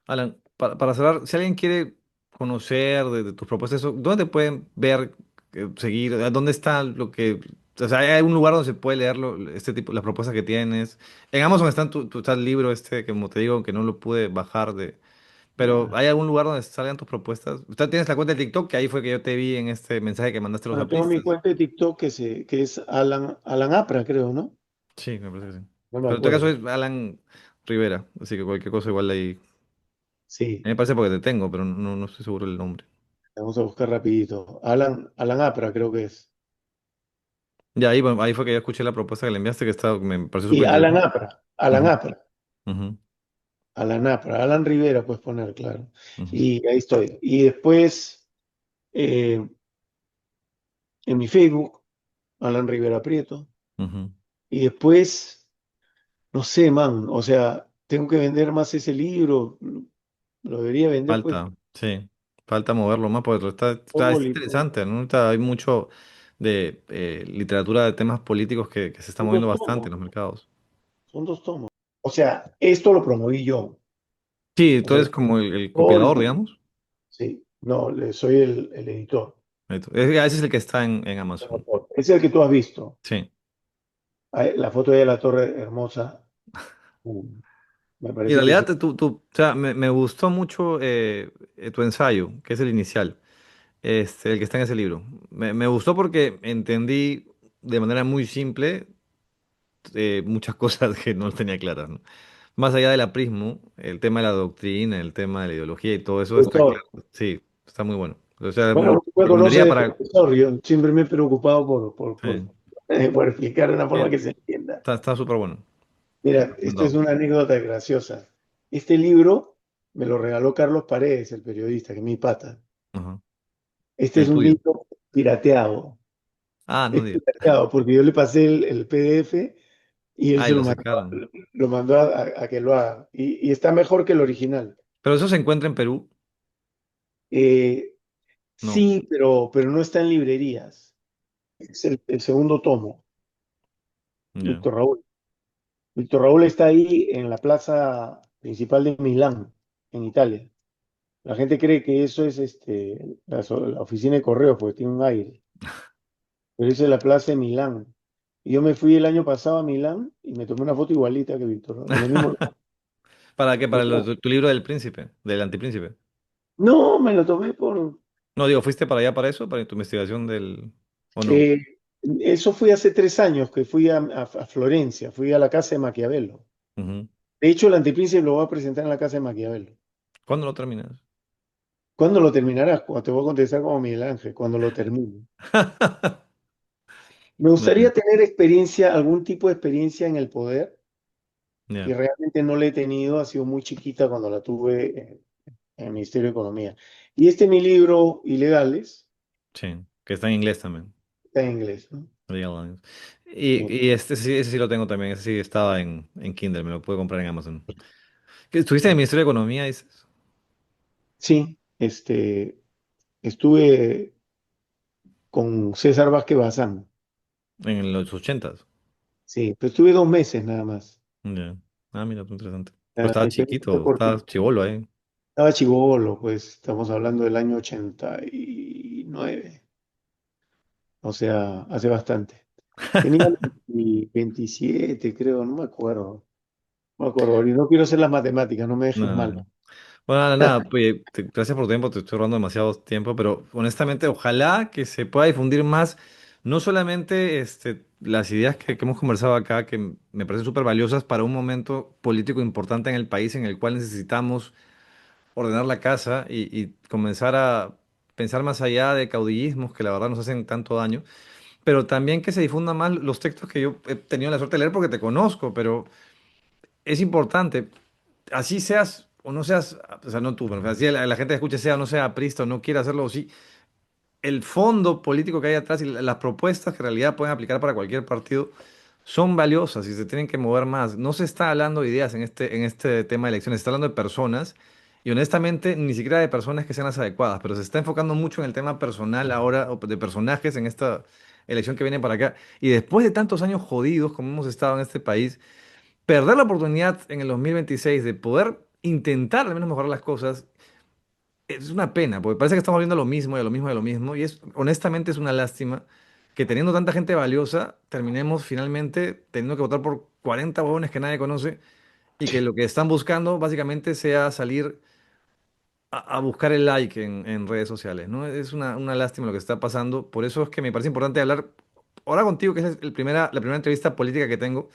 Alan, para cerrar, si alguien quiere conocer de tus propuestas, ¿dónde te pueden ver, seguir? ¿Dónde está lo que... O sea, ¿hay algún lugar donde se puede leerlo, este tipo, las propuestas que tienes? En Amazon está el libro este, que como te digo, que no lo pude bajar de... Pero Ya. ¿hay algún lugar donde salgan tus propuestas? Usted tienes la cuenta de TikTok, que ahí fue que yo te vi en este mensaje que mandaste a los Bueno, tengo mi apristas. cuenta de TikTok que es Alan Apra, creo, ¿no? Sí, me parece que sí. No me Pero en todo caso acuerdo. es Alan Rivera, así que cualquier cosa igual ahí. A Sí, mí me parece porque te tengo, pero no estoy seguro del nombre. vamos a buscar rapidito. Alan Apra, creo que es. Ya ahí, bueno, ahí fue que yo escuché la propuesta que le enviaste, me pareció Y súper Alan interesante. Apra, Alan Ujú, Apra, ujú, Alan Apra, Alan Rivera, puedes poner, claro. ujú, Y ahí estoy. Y después, eh, en mi Facebook, Alan Rivera Prieto. ujú. Y después, no sé, man, o sea, tengo que vender más ese libro. Lo debería vender, pues, Falta, sí, falta moverlo más porque es fólico. interesante, ¿no? Ahorita hay mucho de literatura de temas políticos que se está Son moviendo dos bastante tomos, en los mercados. son dos tomos. O sea, esto lo promoví yo. Sí, O tú sea, eres como el todo el copiador, libro. digamos. Sí, no, soy el editor. Ese es el que está en Amazon. Es el que tú has visto. Sí. La foto de la torre hermosa. Me Y en parece que es... realidad, o sea, me gustó mucho tu ensayo, que es el inicial, el que está en ese libro. Me gustó porque entendí de manera muy simple muchas cosas que no tenía claras, ¿no? Más allá del aprismo, el tema de la doctrina, el tema de la ideología y todo eso está Doctor. claro. Sí, está muy bueno. O sea, Bueno, lo uno me conoce recomendaría de para... profesor. Yo siempre me he preocupado Sí, por explicar de una forma sí, que se entienda. está súper bueno. Mira, esto es Recomendado. una anécdota graciosa. Este libro me lo regaló Carlos Paredes, el periodista, que es mi pata. Ajá. Este es El un tuyo. libro pirateado. Ah, no Es digas. pirateado porque yo le pasé el PDF y él Ah, y se lo sacaron. lo mandó a que lo haga. Y está mejor que el original. Pero eso se encuentra en Perú. Eh, No. sí, pero no está en librerías. es el segundo tomo, Ya. Víctor Raúl. Víctor Raúl está ahí en la plaza principal de Milán, en Italia. La gente cree que eso es la oficina de correo, porque tiene un aire, pero esa es la plaza de Milán. Y yo me fui el año pasado a Milán y me tomé una foto igualita que Víctor, ¿no? En el mismo lugar. ¿Para qué? Para Está- tu libro del príncipe, del antipríncipe. No, me lo tomé por... No, digo, ¿fuiste para allá para eso? ¿Para tu investigación del... ¿O no? eh, eso fui hace 3 años que fui a Florencia, fui a la casa de Maquiavelo. Ujú. De hecho, el Antipríncipe lo voy a presentar en la casa de Maquiavelo. ¿Cuándo lo terminas? ¿Cuándo lo terminarás? Te voy a contestar como Miguel Ángel, cuando lo termine. Me Bueno, gustaría tener experiencia, algún tipo de experiencia en el poder, y ya, realmente no la he tenido, ha sido muy chiquita cuando la tuve en el Ministerio de Economía. Y mi libro, Ilegales, sí, que está en inglés también. está en inglés, ¿no? Legal Lines. Sí, Y este sí, ese sí lo tengo también, ese sí estaba en Kindle, me lo puedo comprar en Amazon. ¿Qué, estuviste en el Ministerio de Economía, dices? sí, estuve con César Vázquez Bazán, En los ochentas. sí, pero estuve 2 meses nada más. Ya. Ah, mira, qué interesante. Pero La estaba experiencia fue chiquito, estaba cortita. chivolo ahí. Estaba chibolo, pues estamos hablando del año 89, o sea, hace bastante. Tenía 27, creo, no me acuerdo. No me acuerdo. Y no quiero hacer las matemáticas, no me dejes No, mal. no. Bueno, nada, nada, pues, gracias por tu tiempo, te estoy robando demasiado tiempo, pero honestamente ojalá que se pueda difundir más, no solamente las ideas que hemos conversado acá, que me parecen súper valiosas para un momento político importante en el país en el cual necesitamos ordenar la casa y comenzar a pensar más allá de caudillismos que la verdad nos hacen tanto daño, pero también que se difundan más los textos que yo he tenido la suerte de leer porque te conozco, pero es importante, así seas o no seas, o sea, no tú, pero así la gente que escuche sea o no sea aprista o no quiera hacerlo, sí, el fondo político que hay atrás y las propuestas que en realidad pueden aplicar para cualquier partido son valiosas y se tienen que mover más. No se está hablando de ideas en este tema de elecciones, se está hablando de personas y honestamente ni siquiera de personas que sean las adecuadas, pero se está enfocando mucho en el tema personal ahora, o de personajes en esta elección que viene para acá. Y después de tantos años jodidos como hemos estado en este país, perder la oportunidad en el 2026 de poder intentar al menos mejorar las cosas es una pena, porque parece que estamos viendo lo mismo y a lo mismo y a lo mismo, y es honestamente es una lástima que teniendo tanta gente valiosa, terminemos finalmente teniendo que votar por 40 huevones que nadie conoce y que lo que están buscando básicamente sea salir a buscar el like en redes sociales, ¿no? Es una lástima lo que está pasando, por eso es que me parece importante hablar ahora contigo, que es la primera entrevista política que tengo,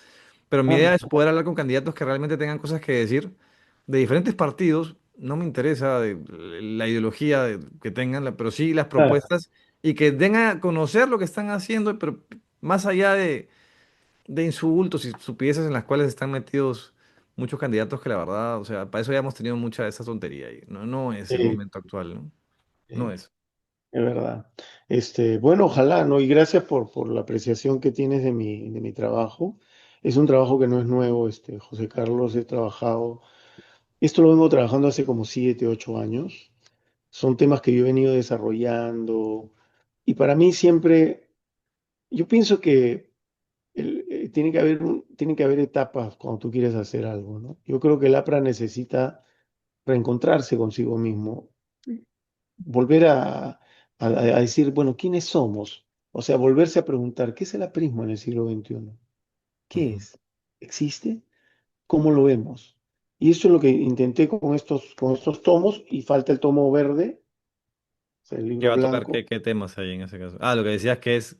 pero mi idea Ah, es poder hablar con candidatos que realmente tengan cosas que decir de diferentes partidos. No me interesa la ideología que tengan, pero sí las claro, propuestas y que den a conocer lo que están haciendo, pero más allá de insultos y estupideces en las cuales están metidos muchos candidatos que la verdad, o sea, para eso ya hemos tenido mucha de esa tontería y no, no es el sí, momento actual, ¿no? No sí, es. es verdad. Bueno, ojalá, ¿no? Y gracias por la apreciación que tienes de mi trabajo. Es un trabajo que no es nuevo, José Carlos, he trabajado, esto lo vengo trabajando hace como 7, 8 años. Son temas que yo he venido desarrollando y para mí siempre, yo pienso que tiene que haber etapas cuando tú quieres hacer algo, ¿no? Yo creo que el APRA necesita reencontrarse consigo mismo, volver a decir, bueno, ¿quiénes somos? O sea, volverse a preguntar, ¿qué es el aprismo en el siglo XXI? ¿Qué Ujú. es? ¿Existe? ¿Cómo lo vemos? Y eso es lo que intenté con estos tomos, y falta el tomo verde, o sea, el ¿Qué libro va a tocar? blanco. ¿Qué temas hay en ese caso? Ah, lo que decías El, que es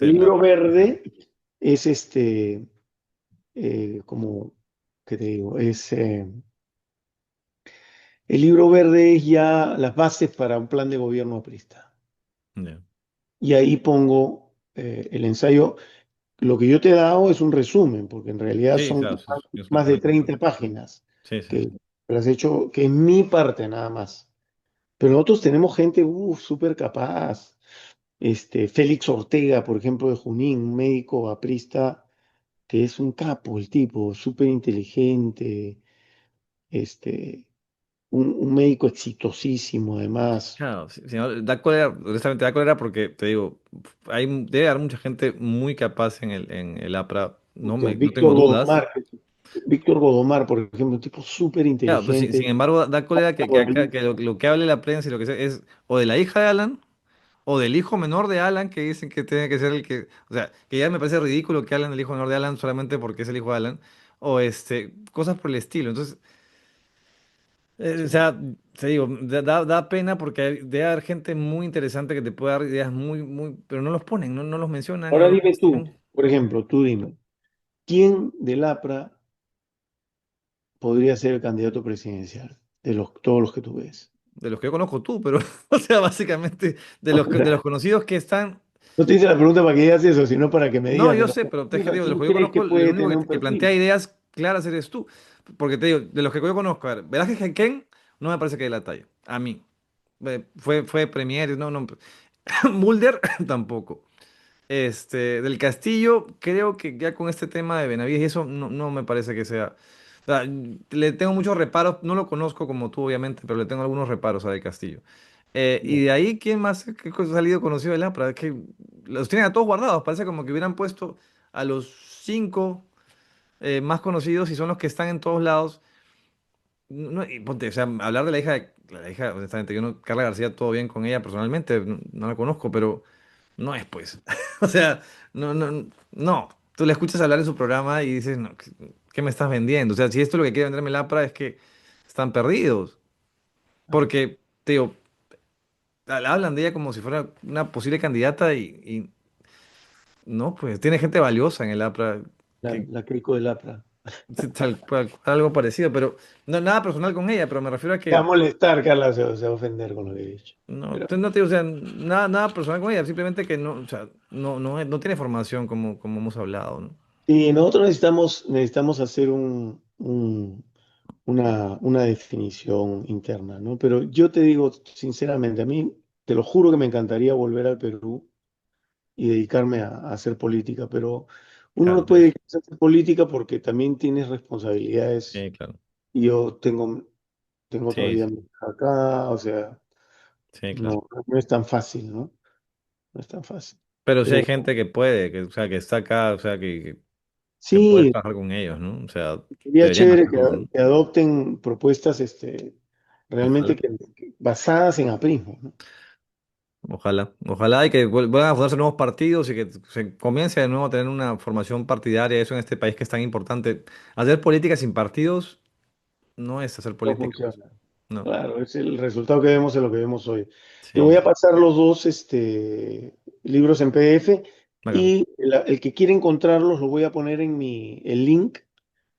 el la... libro verde es como, ¿qué te digo? El libro verde es ya las bases para un plan de gobierno aprista. Ya. Y ahí pongo el ensayo. Lo que yo te he dado es un resumen, porque en realidad Sí, son claro, es una más de parte importante. 30 páginas Sí, sí, que, sí. que has hecho, que es mi parte nada más. Pero nosotros tenemos gente súper capaz. Félix Ortega, por ejemplo, de Junín, un médico aprista que es un capo, el tipo, súper inteligente. Este, un médico exitosísimo, además. Claro, sí, sí, no, da cólera, honestamente da cólera porque te digo, debe haber mucha gente muy capaz en el APRA, no tengo Víctor dudas. Godomar, Víctor Godomar, por ejemplo, un tipo súper Claro, pues sin inteligente. embargo, da cólera que Por acá, ahí. que lo que hable la prensa y lo que sea es o de la hija de Alan o del hijo menor de Alan que dicen que tiene que ser el que, o sea, que ya me parece ridículo que hablen del hijo menor de Alan solamente porque es el hijo de Alan, o cosas por el estilo. Entonces, o Sí. sea, te digo, da pena porque debe haber gente muy interesante que te puede dar ideas pero no los ponen, no los mencionan Ahora en la dime tú, cuestión. por ejemplo, tú dime, ¿quién del APRA podría ser el candidato presidencial de todos los que tú ves? De los que yo conozco tú, pero, o sea, básicamente, de los conocidos que están. No te hice la pregunta para que digas eso, sino para que me No, digas de yo los sé, que pero te dije, conozcas, digo, de los ¿quién que yo crees que conozco, el puede único tener un que plantea perfil? ideas claras eres tú. Porque te digo, de los que yo conozco, a ver, Velázquez Ken no me parece que dé la talla. A mí. Fue premier, no. Mulder tampoco. Del Castillo, creo que ya con este tema de Benavides y eso, no me parece que sea. O sea, le tengo muchos reparos, no lo conozco como tú, obviamente, pero le tengo algunos reparos a Del Castillo. Y Ya. de ahí, ¿quién más? ¿Qué cosa ha salido conocido de Lapra? Es que los tienen a todos guardados, parece como que hubieran puesto a los cinco más conocidos y son los que están en todos lados. Y ponte, o sea, hablar de la hija, honestamente, yo no, Carla García, todo bien con ella personalmente, no la conozco, pero no es pues. O sea, no. Tú le escuchas hablar en su programa y dices, no, ¿qué me estás vendiendo? O sea, si esto es lo que quiere venderme Lapra es que están perdidos. Porque, te digo, hablan de ella como si fuera una posible candidata y no, pues tiene gente valiosa en el APRA que La Keiko del APRA. algo parecido, pero no nada personal con ella, pero me refiero a Te va a que molestar, Carla, se va a ofender con lo que he dicho. no, Pero, no te digo, o sea, nada personal con ella, simplemente que no, o sea, no tiene formación como hemos hablado, ¿no? y nosotros necesitamos hacer una definición interna, ¿no? Pero yo te digo sinceramente, a mí, te lo juro que me encantaría volver al Perú y dedicarme a hacer política, pero uno Claro, no puede dedicarse a hacer política porque también tienes responsabilidades sí, claro. y yo tengo Sí, todavía sí, mi hija acá, o sea, sí, claro. no es tan fácil, ¿no? No es tan fácil. Pero sí hay Pero gente que puede, o sea, que está acá, o sea, que puedes sí, trabajar con ellos, ¿no? O sea, sería deberían chévere hacerlo, ¿no? que adopten propuestas realmente Ojalá, basadas en aprismo, ¿no? ojalá y que vuelvan a formarse nuevos partidos y que se comience de nuevo a tener una formación partidaria, eso en este país que es tan importante. Hacer política sin partidos no es hacer No política, pues. funciona. No, Claro, es el resultado que vemos en lo que vemos hoy. Te sí, voy a sí. pasar los dos libros en PDF Bacán. y el que quiera encontrarlos lo voy a poner en el link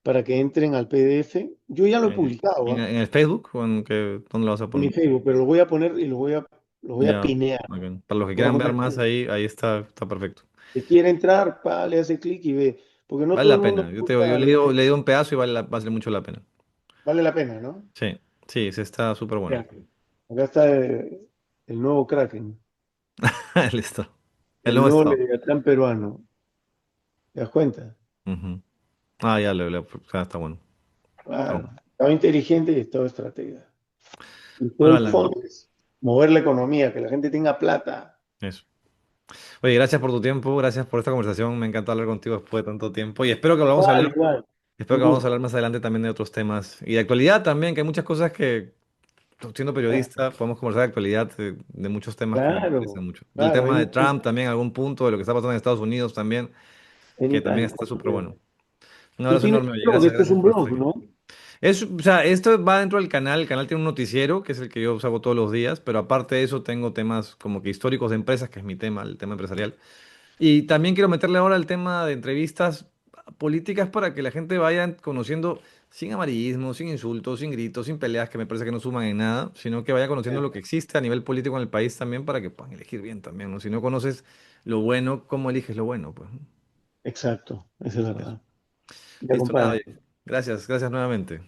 para que entren al PDF. Yo ya lo he publicado, ¿ah? En el Facebook o dónde lo vas a En mi poner? Facebook, pero lo voy a poner y lo voy a Ya, pinear. bacán. Para los que Lo voy a quieran ver poner. más ahí está perfecto. Que quiere entrar, le hace clic y ve. Porque no Vale todo el la mundo pena. le Yo te digo, yo gusta he leer. leído un pedazo y vale mucho la pena. Vale la pena, ¿no? Sí, sí, sí está súper Ya. bueno. Acá está el nuevo Kraken, Listo. El el nuevo nuevo estado. Leviatán peruano. ¿Te das cuenta? Ujú. Ah, ya está bueno. Está Claro. bueno. Estaba inteligente y estaba estratega. Y todo Bueno, el Alan, fondo es mover la economía, que la gente tenga plata. eso. Oye, gracias por tu tiempo, gracias por esta conversación. Me encanta hablar contigo después de tanto tiempo y espero que lo vamos a hablar. Igual. Espero Un que vamos a gusto. hablar más adelante también de otros temas y de actualidad también, que hay muchas cosas que, siendo Ah, periodista, podemos conversar de actualidad de muchos temas que me interesan claro, mucho. Del claro. tema de Trump también, algún punto de lo que está pasando en Estados Unidos también, que también Anytime, está cuando súper bueno. quieras. Un Tú abrazo tienes enorme, un oye. blog, Gracias, este es gracias un por estar blog, aquí. ¿no? O sea, esto va dentro del canal. El canal tiene un noticiero, que es el que yo hago todos los días, pero aparte de eso tengo temas como que históricos de empresas, que es mi tema, el tema empresarial. Y también quiero meterle ahora el tema de entrevistas políticas para que la gente vaya conociendo sin amarillismo, sin insultos, sin gritos, sin peleas, que me parece que no suman en nada, sino que vaya conociendo lo que existe a nivel político en el país también para que puedan elegir bien también, ¿no? Si no conoces lo bueno, ¿cómo eliges lo bueno? Pues, ¿no? Exacto, esa es la Eso. verdad. Ya, Listo, nada, compadre. oye. Gracias nuevamente.